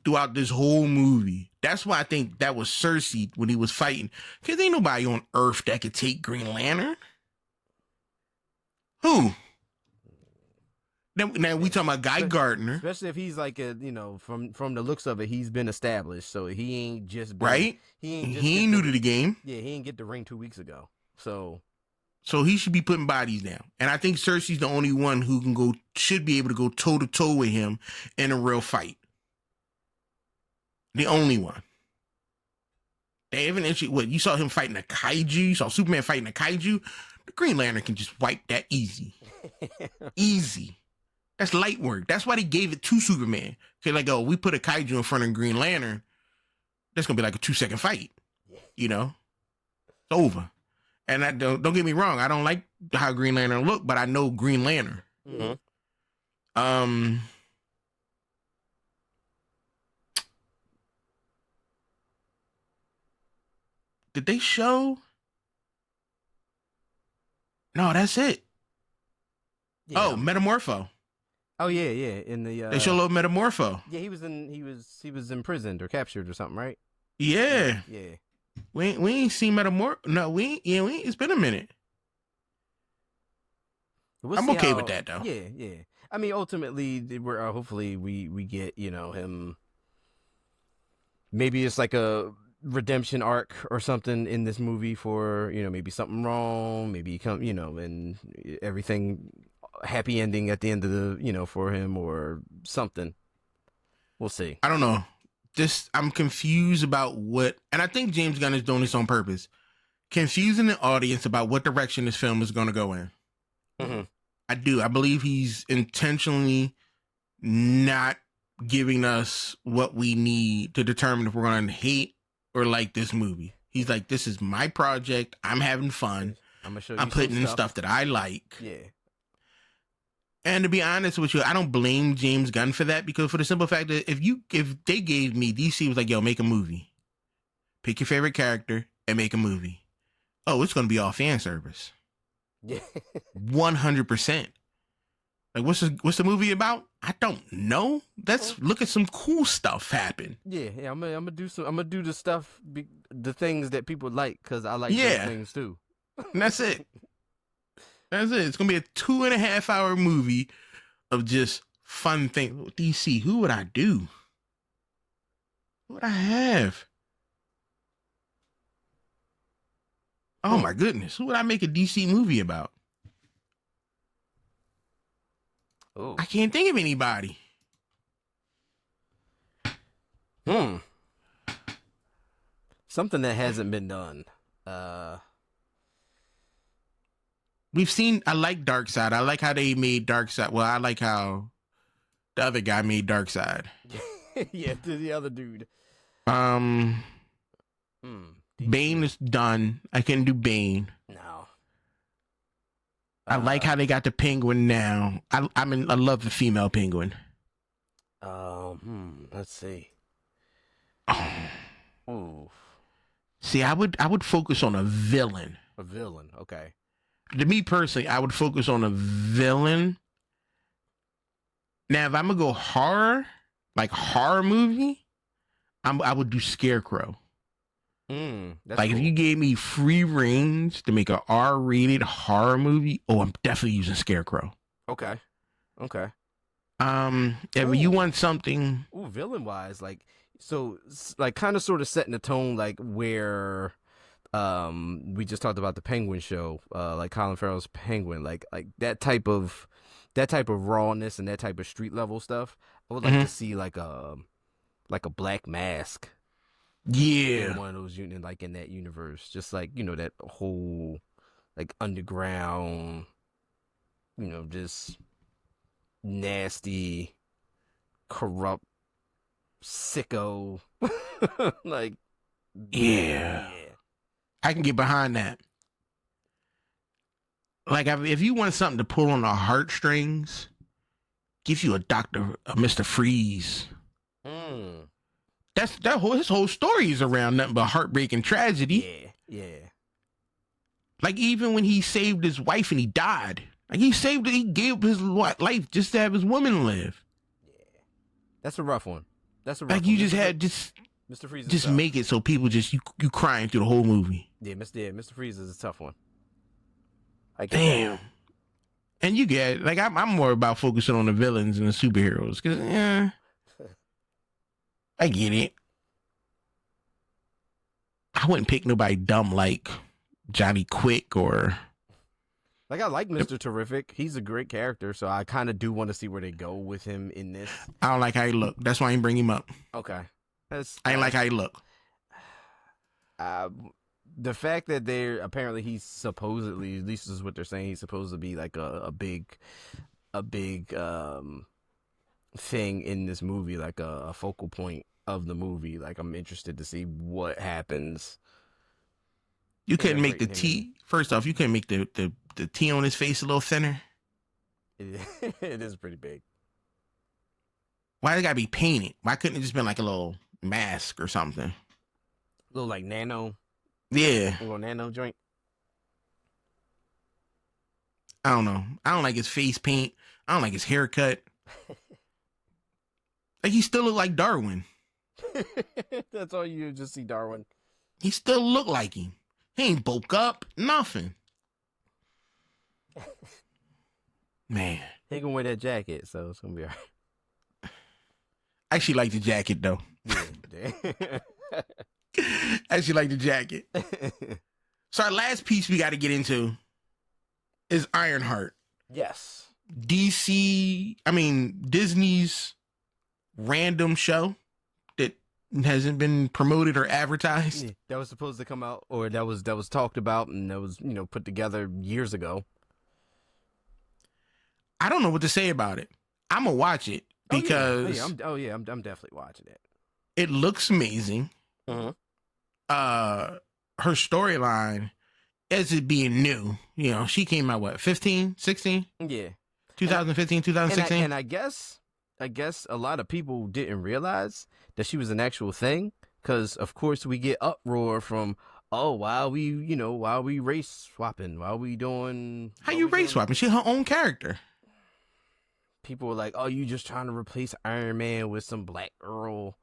throughout this whole movie. That's why I think that was Cersei when he was fighting. Because ain't nobody on Earth that could take Green Lantern. Who? Now we talking about Guy Gardner. Especially if he's like from the looks of it, he's been established. So he ain't just been, right. He ain't new to the game. Yeah, he ain't get the ring 2 weeks ago. So he should be putting bodies down. And I think Cersei's the only one who should be able to go toe to toe with him in a real fight. The only one. They haven't actually, you saw him fighting a kaiju? You saw Superman fighting a kaiju? The Green Lantern can just wipe that easy. Easy. That's light work. That's why they gave it to Superman. Because like, we put a kaiju in front of Green Lantern, that's going to be like a 2-second fight. It's over. And I don't get me wrong, I don't like how Green Lantern look, but I know Green Lantern. Mm-hmm. Did they show? No, that's it. Yeah. Oh, Metamorpho. Oh yeah. In the they show a little Metamorpho. Yeah, he was imprisoned or captured or something, right? Yeah. Yeah. We ain't seen Metamorpho. No, we ain't. It's been a minute. I'm okay with that though. Yeah. I mean, ultimately, we're hopefully we get him. Maybe it's like a redemption arc or something in this movie for maybe something wrong, maybe and everything happy ending at the end of the for him or something. We'll see. I don't know. I'm confused about and I think James Gunn is doing this on purpose, confusing the audience about what direction this film is going to go in. Mm-hmm. I believe he's intentionally not giving us what we need to determine if we're going to hate or like this movie. He's like, this is my project. I'm having fun. I'm putting in stuff that I like. Yeah. And to be honest with you, I don't blame James Gunn for that, because for the simple fact that if they gave me, DC was like, yo, make a movie. Pick your favorite character and make a movie. Oh, it's going to be all fan service. Yeah. 100%. Like, what's the movie about? I don't know. Let's look at some cool stuff happen. Yeah. I'm gonna do the stuff, the things that people like, because I like those things too. And that's it. That's it. It's gonna be a 2.5 hour movie of just fun things. DC, who would I do? What would I have? Oh my goodness, who would I make a DC movie about? Oh. I can't think of anybody. Something that hasn't been done. We've seen. I like Darkseid. I like how they made Darkseid. Well, I like how the other guy made Darkseid. Yeah, to the other dude. Bane is done. I can do Bane. No. I like how they got the Penguin now. I love the female Penguin. Let's see. Ooh. See, I would focus on a villain. A villain, okay. To me personally, I would focus on a villain. Now, if I'm gonna go horror, like horror movie, I would do Scarecrow. Like, cool. If you gave me free range to make a R-rated horror movie, I'm definitely using Scarecrow. Okay. If you want something, villain wise, like, so, like, kind of sort of setting the tone, like where, we just talked about the Penguin show, like Colin Farrell's Penguin, like that type of rawness and that type of street level stuff. I would like to see like a Black Mask. Yeah, one of those like in that universe, just like, that whole like underground, just nasty, corrupt, sicko, like yeah. I can get behind that. Like, if you want something to pull on the heartstrings, give you a Mr. Freeze. His whole story is around nothing but heartbreak and tragedy. Yeah. Like, even when he saved his wife and he died, like he gave his life just to have his woman live. Yeah, that's a rough one. Like, you just had Mr. Freeze. Just make it so people you crying through the whole movie. Yeah, Mr. Freeze is a tough one. Damn. And you get, like, I'm more about focusing on the villains and the superheroes, because I get it. I wouldn't pick nobody dumb like Johnny Quick or... Like, I like Mr. Terrific. He's a great character, so I kind of do want to see where they go with him in this. I don't like how he look. That's why I didn't bring him up. Okay. I ain't like how he look. The fact that he's supposedly, at least this is what they're saying, he's supposed to be like a big thing in this movie, like a focal point of the movie. Like, I'm interested to see what happens. You couldn't make the T. First off, you couldn't make the T on his face a little thinner. It is pretty big. Why it gotta be painted? Why couldn't it just been like a little mask or something? A little like nano. Yeah. A little nano joint. I don't know. I don't like his face paint. I don't like his haircut. Like, he still look like Darwin. That's all you just see, Darwin. He still look like him. He ain't bulk up. Nothing. Man. He gonna wear that jacket, so it's gonna be all right. I actually like the jacket, though. Yeah. I actually like the jacket. So our last piece we got to get into is Ironheart. Yes. Disney's random show that hasn't been promoted or advertised. Yeah, that was supposed to come out, or that was talked about, and that was put together years ago. I don't know what to say about it. I'm gonna watch it because I'm definitely watching it. It looks amazing. Uh-huh. Her storyline, as it being new, she came out 15, 16? Yeah. 2015, 2016. And I guess a lot of people didn't realize that she was an actual thing, because of course we get uproar from, why are we race swapping? Why are we doing? How you race swapping? She her own character. People were like, you just trying to replace Iron Man with some black girl.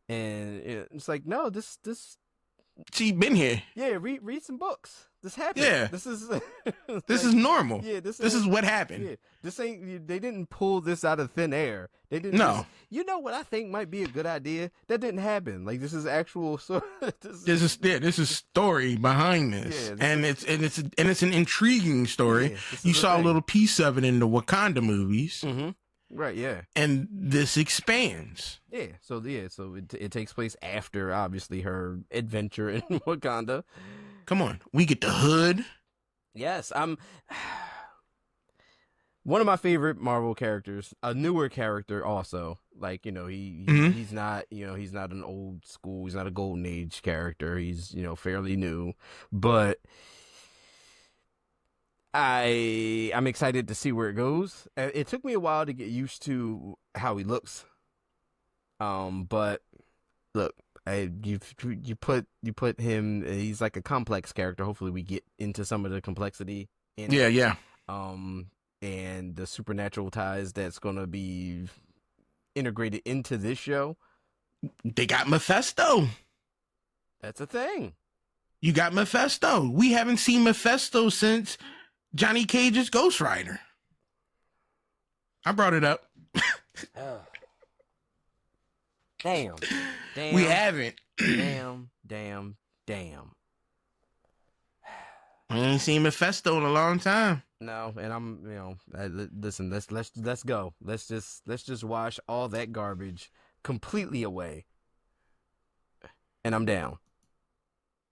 And it's like, no, this She been here. Yeah, read some books. This happened. Yeah. This is This is normal. Yeah, this is what happened. Yeah, this ain't. They didn't pull this out of thin air. They didn't. No. You know what I think might be a good idea? That didn't happen. Like this is actual. This is story behind this, Yeah, and it's an intriguing story. Yeah, you saw a little piece of it in the Wakanda movies. Mm-hmm. Right, yeah. And this expands. Yeah, so it takes place after, obviously, her adventure in Wakanda. Come on, we get the hood. Yes, I'm... One of my favorite Marvel characters, a newer character also. Like, he's not, he's not an old school, he's not a golden age character. He's, fairly new. But... I'm excited to see where it goes. It took me a while to get used to how he looks. But look, you put him. He's like a complex character. Hopefully, we get into some of the complexity in it. Yeah. And the supernatural ties that's gonna be integrated into this show. They got Mephisto. That's a thing. You got Mephisto. We haven't seen Mephisto since Johnny Cage's Ghost Rider. I brought it up. Oh. Damn. We haven't. Damn. I ain't seen Mephisto in a long time. No, and I'm, listen, let's go. Let's just wash all that garbage completely away. And I'm down.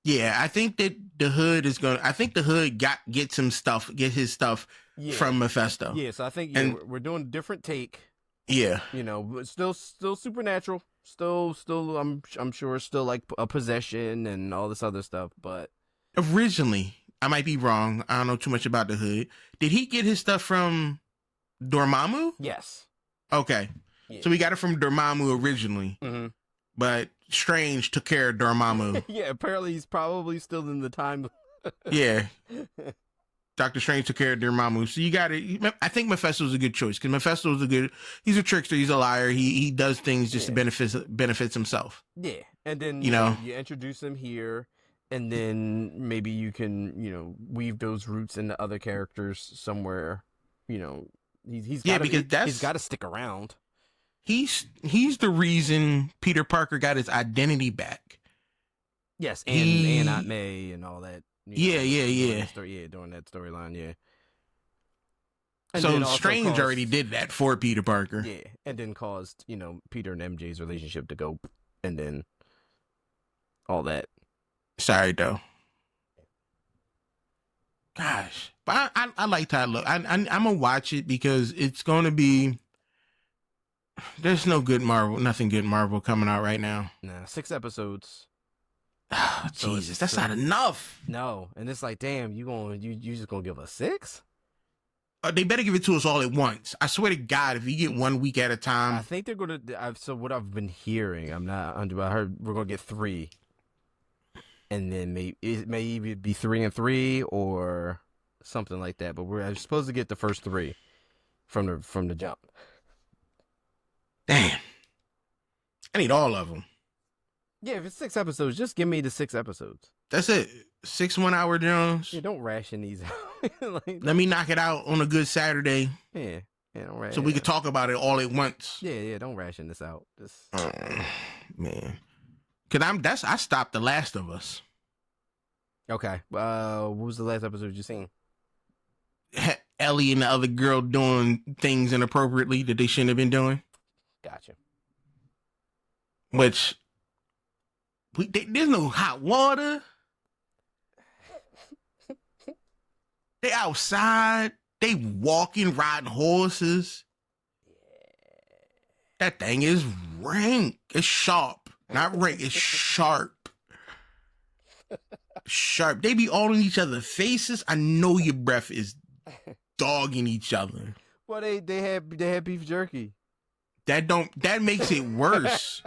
Yeah, I think that the hood is gonna. I think the hood get his stuff from Mephisto. Yeah, so I think we're doing a different take. Yeah, but still supernatural. Still, I'm sure still like a possession and all this other stuff. But originally, I might be wrong. I don't know too much about the hood. Did he get his stuff from Dormammu? Yes. Okay, so we got it from Dormammu originally. Mm-hmm. But Strange took care of Dormammu. Yeah, apparently he's probably still in the time. Yeah. Dr. Strange took care of Dormammu. So you got it. I think Mephisto's a good choice because Mephisto's he's a trickster, he's a liar. He does things just to benefits himself. Yeah. And then you introduce him here, and then maybe you can, weave those roots into other characters somewhere. He's got to stick around. He's the reason Peter Parker got his identity back. Yes, and Aunt May and all that. Yeah. During that storyline, yeah. And so Strange already did that for Peter Parker. Yeah, and then caused, Peter and MJ's relationship to go, and then all that. Sorry, though. Gosh. But I liked how it looked. I'm going to watch it because it's going to be... There's nothing good Marvel coming out right now. Nah, 6 episodes. Oh, Jesus, that's not enough. No, and it's like, damn, you just gonna give us 6? They better give it to us all at once. I swear to God, if you get 1 week at a time. I think they're gonna. So what I've been hearing, I'm not. I heard we're gonna get 3, and then it may even be 3 and 3 or something like that. But we're supposed to get the first 3 from the jump. Damn. I need all of them. Yeah, if it's 6 episodes, just give me the 6 episodes. That's it. 6 1-hour Jones. Yeah, don't ration these out. Let me knock it out on a good Saturday. Yeah, don't ration. So we could talk about it all at once. Yeah, don't ration this out. Man. Cause I stopped The Last of Us. Okay. What was the last episode you seen? Ellie and the other girl doing things inappropriately that they shouldn't have been doing. Gotcha. Which there's no hot water. They outside. They walking, riding horses. That thing is rank. It's sharp. Not rank. It's sharp. Sharp. They be all in each other's faces. I know your breath is dogging each other. Well, they had beef jerky. That makes it worse.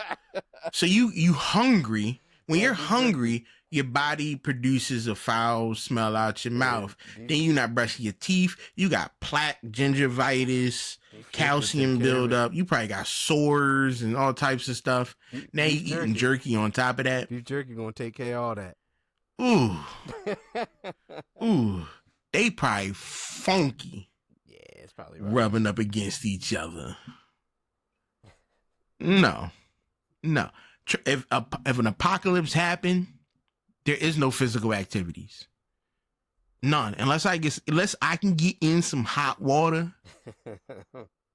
So you hungry. When you're hungry, your body produces a foul smell out your mouth. Then you're not brushing your teeth. You got plaque, gingivitis, calcium buildup. You probably got sores and all types of stuff. Now you eating jerky on top of that. Beef jerky gonna take care of all that. Ooh. Ooh. They probably funky. Yeah, it's probably right. Rubbing up against each other. No. If an apocalypse happened, there is no physical activities. None. Unless I can get in some hot water,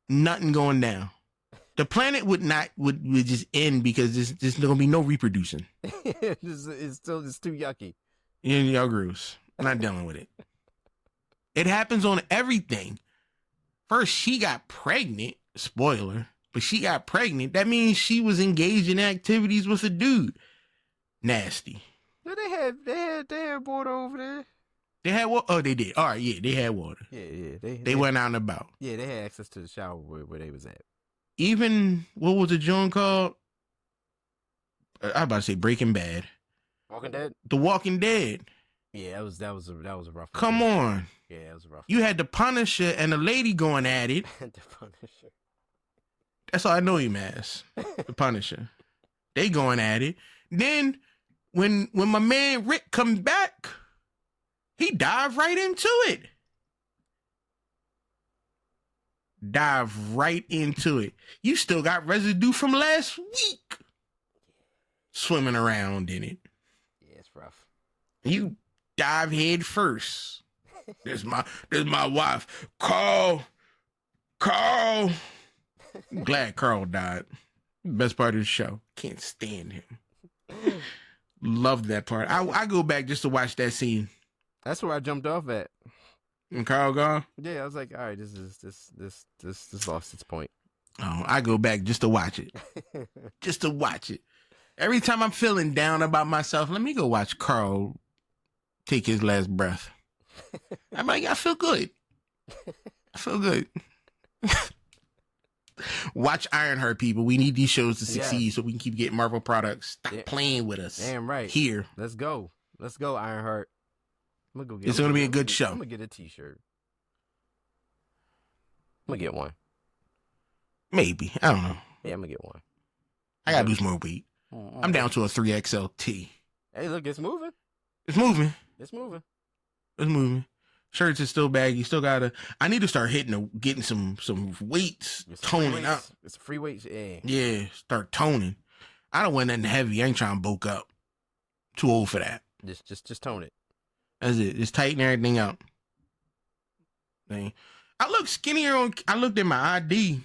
nothing going down. The planet would just end because there's gonna be no reproducing. It's too yucky. Y'all gross. I'm not dealing with it. It happens on everything. First, she got pregnant. Spoiler. But she got pregnant. That means she was engaged in activities with a dude. Nasty. No, they had water over there. They had water? Oh, they did. All right, yeah, they had water. Yeah. They went out and about. Yeah, they had access to the shower where they was at. Even, what was the joint called? I was about to say Breaking Bad. Walking Dead? The Walking Dead. Yeah, that was a rough one. Come on. Yeah, that was a rough one. You had the Punisher and the lady going at it. The Punisher. That's all I know him as. The Punisher. They going at it. Then when my man Rick come back, he dived right into it. You still got residue from last week swimming around in it. Yeah, it's rough. You dive head first. There's my wife. Carl. I'm glad Carl died. Best part of the show. Can't stand him. Loved that part. I go back just to watch that scene. That's where I jumped off at. And Carl gone? Yeah, I was like, all right, this lost its point. Oh, I go back just to watch it. Just to watch it. Every time I'm feeling down about myself, let me go watch Carl take his last breath. I'm like, I feel good. Watch Ironheart, people. We need these shows to succeed so we can keep getting Marvel products. Stop playing with us. Damn right. Here. Let's go, Ironheart. It's going to be a good show. I'm going to get a t-shirt. I'm going to get one. Maybe. I don't know. Yeah, I'm going to get one. I got to lose more weight. I'm down to a 3XLT. Hey, look, it's moving. It's moving. It's moving. It's moving. Shirts is still baggy. Still gotta. I need to start getting some weights, toning up. It's free weights. Yeah. Yeah, start toning. I don't want nothing heavy. I ain't trying to bulk up. Too old for that. Just tone it. That's it. Just tighten everything out. Dang. I look skinnier I looked at my ID.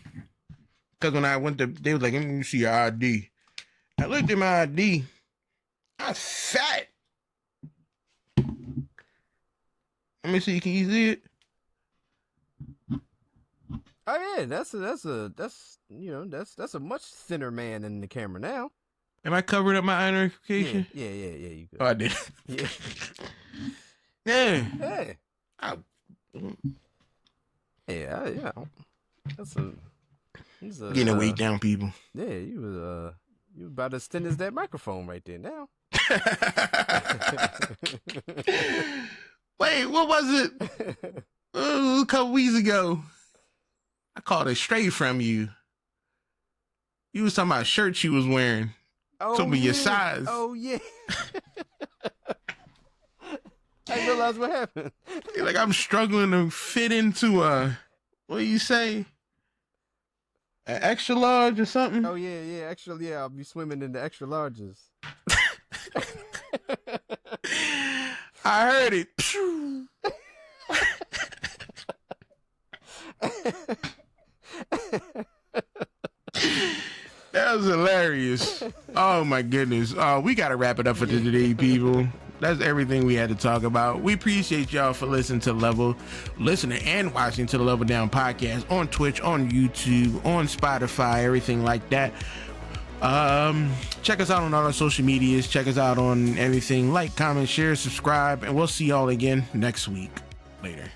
Because when I went to, they was like, let me see your ID. I looked at my ID. I'm fat. Let me see. Can you see it? Oh yeah, that's a much thinner man in the camera now. Am I covering up my identification? Yeah. You good. Oh, I did. Yeah. Yeah. Yeah. That's a getting the weight down, people. Yeah, you about as thin as that microphone right there now. Wait, what was it? A couple weeks ago, I called it straight from you. You was talking about a shirt you was wearing. Oh, told me your size. Oh yeah. I realized what happened. Like I'm struggling to fit into what do you say? An extra large or something? Oh yeah, extra. Yeah, I'll be swimming in the extra larges. I heard it. That was hilarious. Oh my goodness. We gotta wrap it up for today, people. That's everything we had to talk about. We appreciate y'all for listening and watching to the Level Down podcast on Twitch, on YouTube, on Spotify, everything like that. Check us out on all our social medias. Check us out on everything. Like, comment, share, subscribe, and we'll see y'all again next week. Later.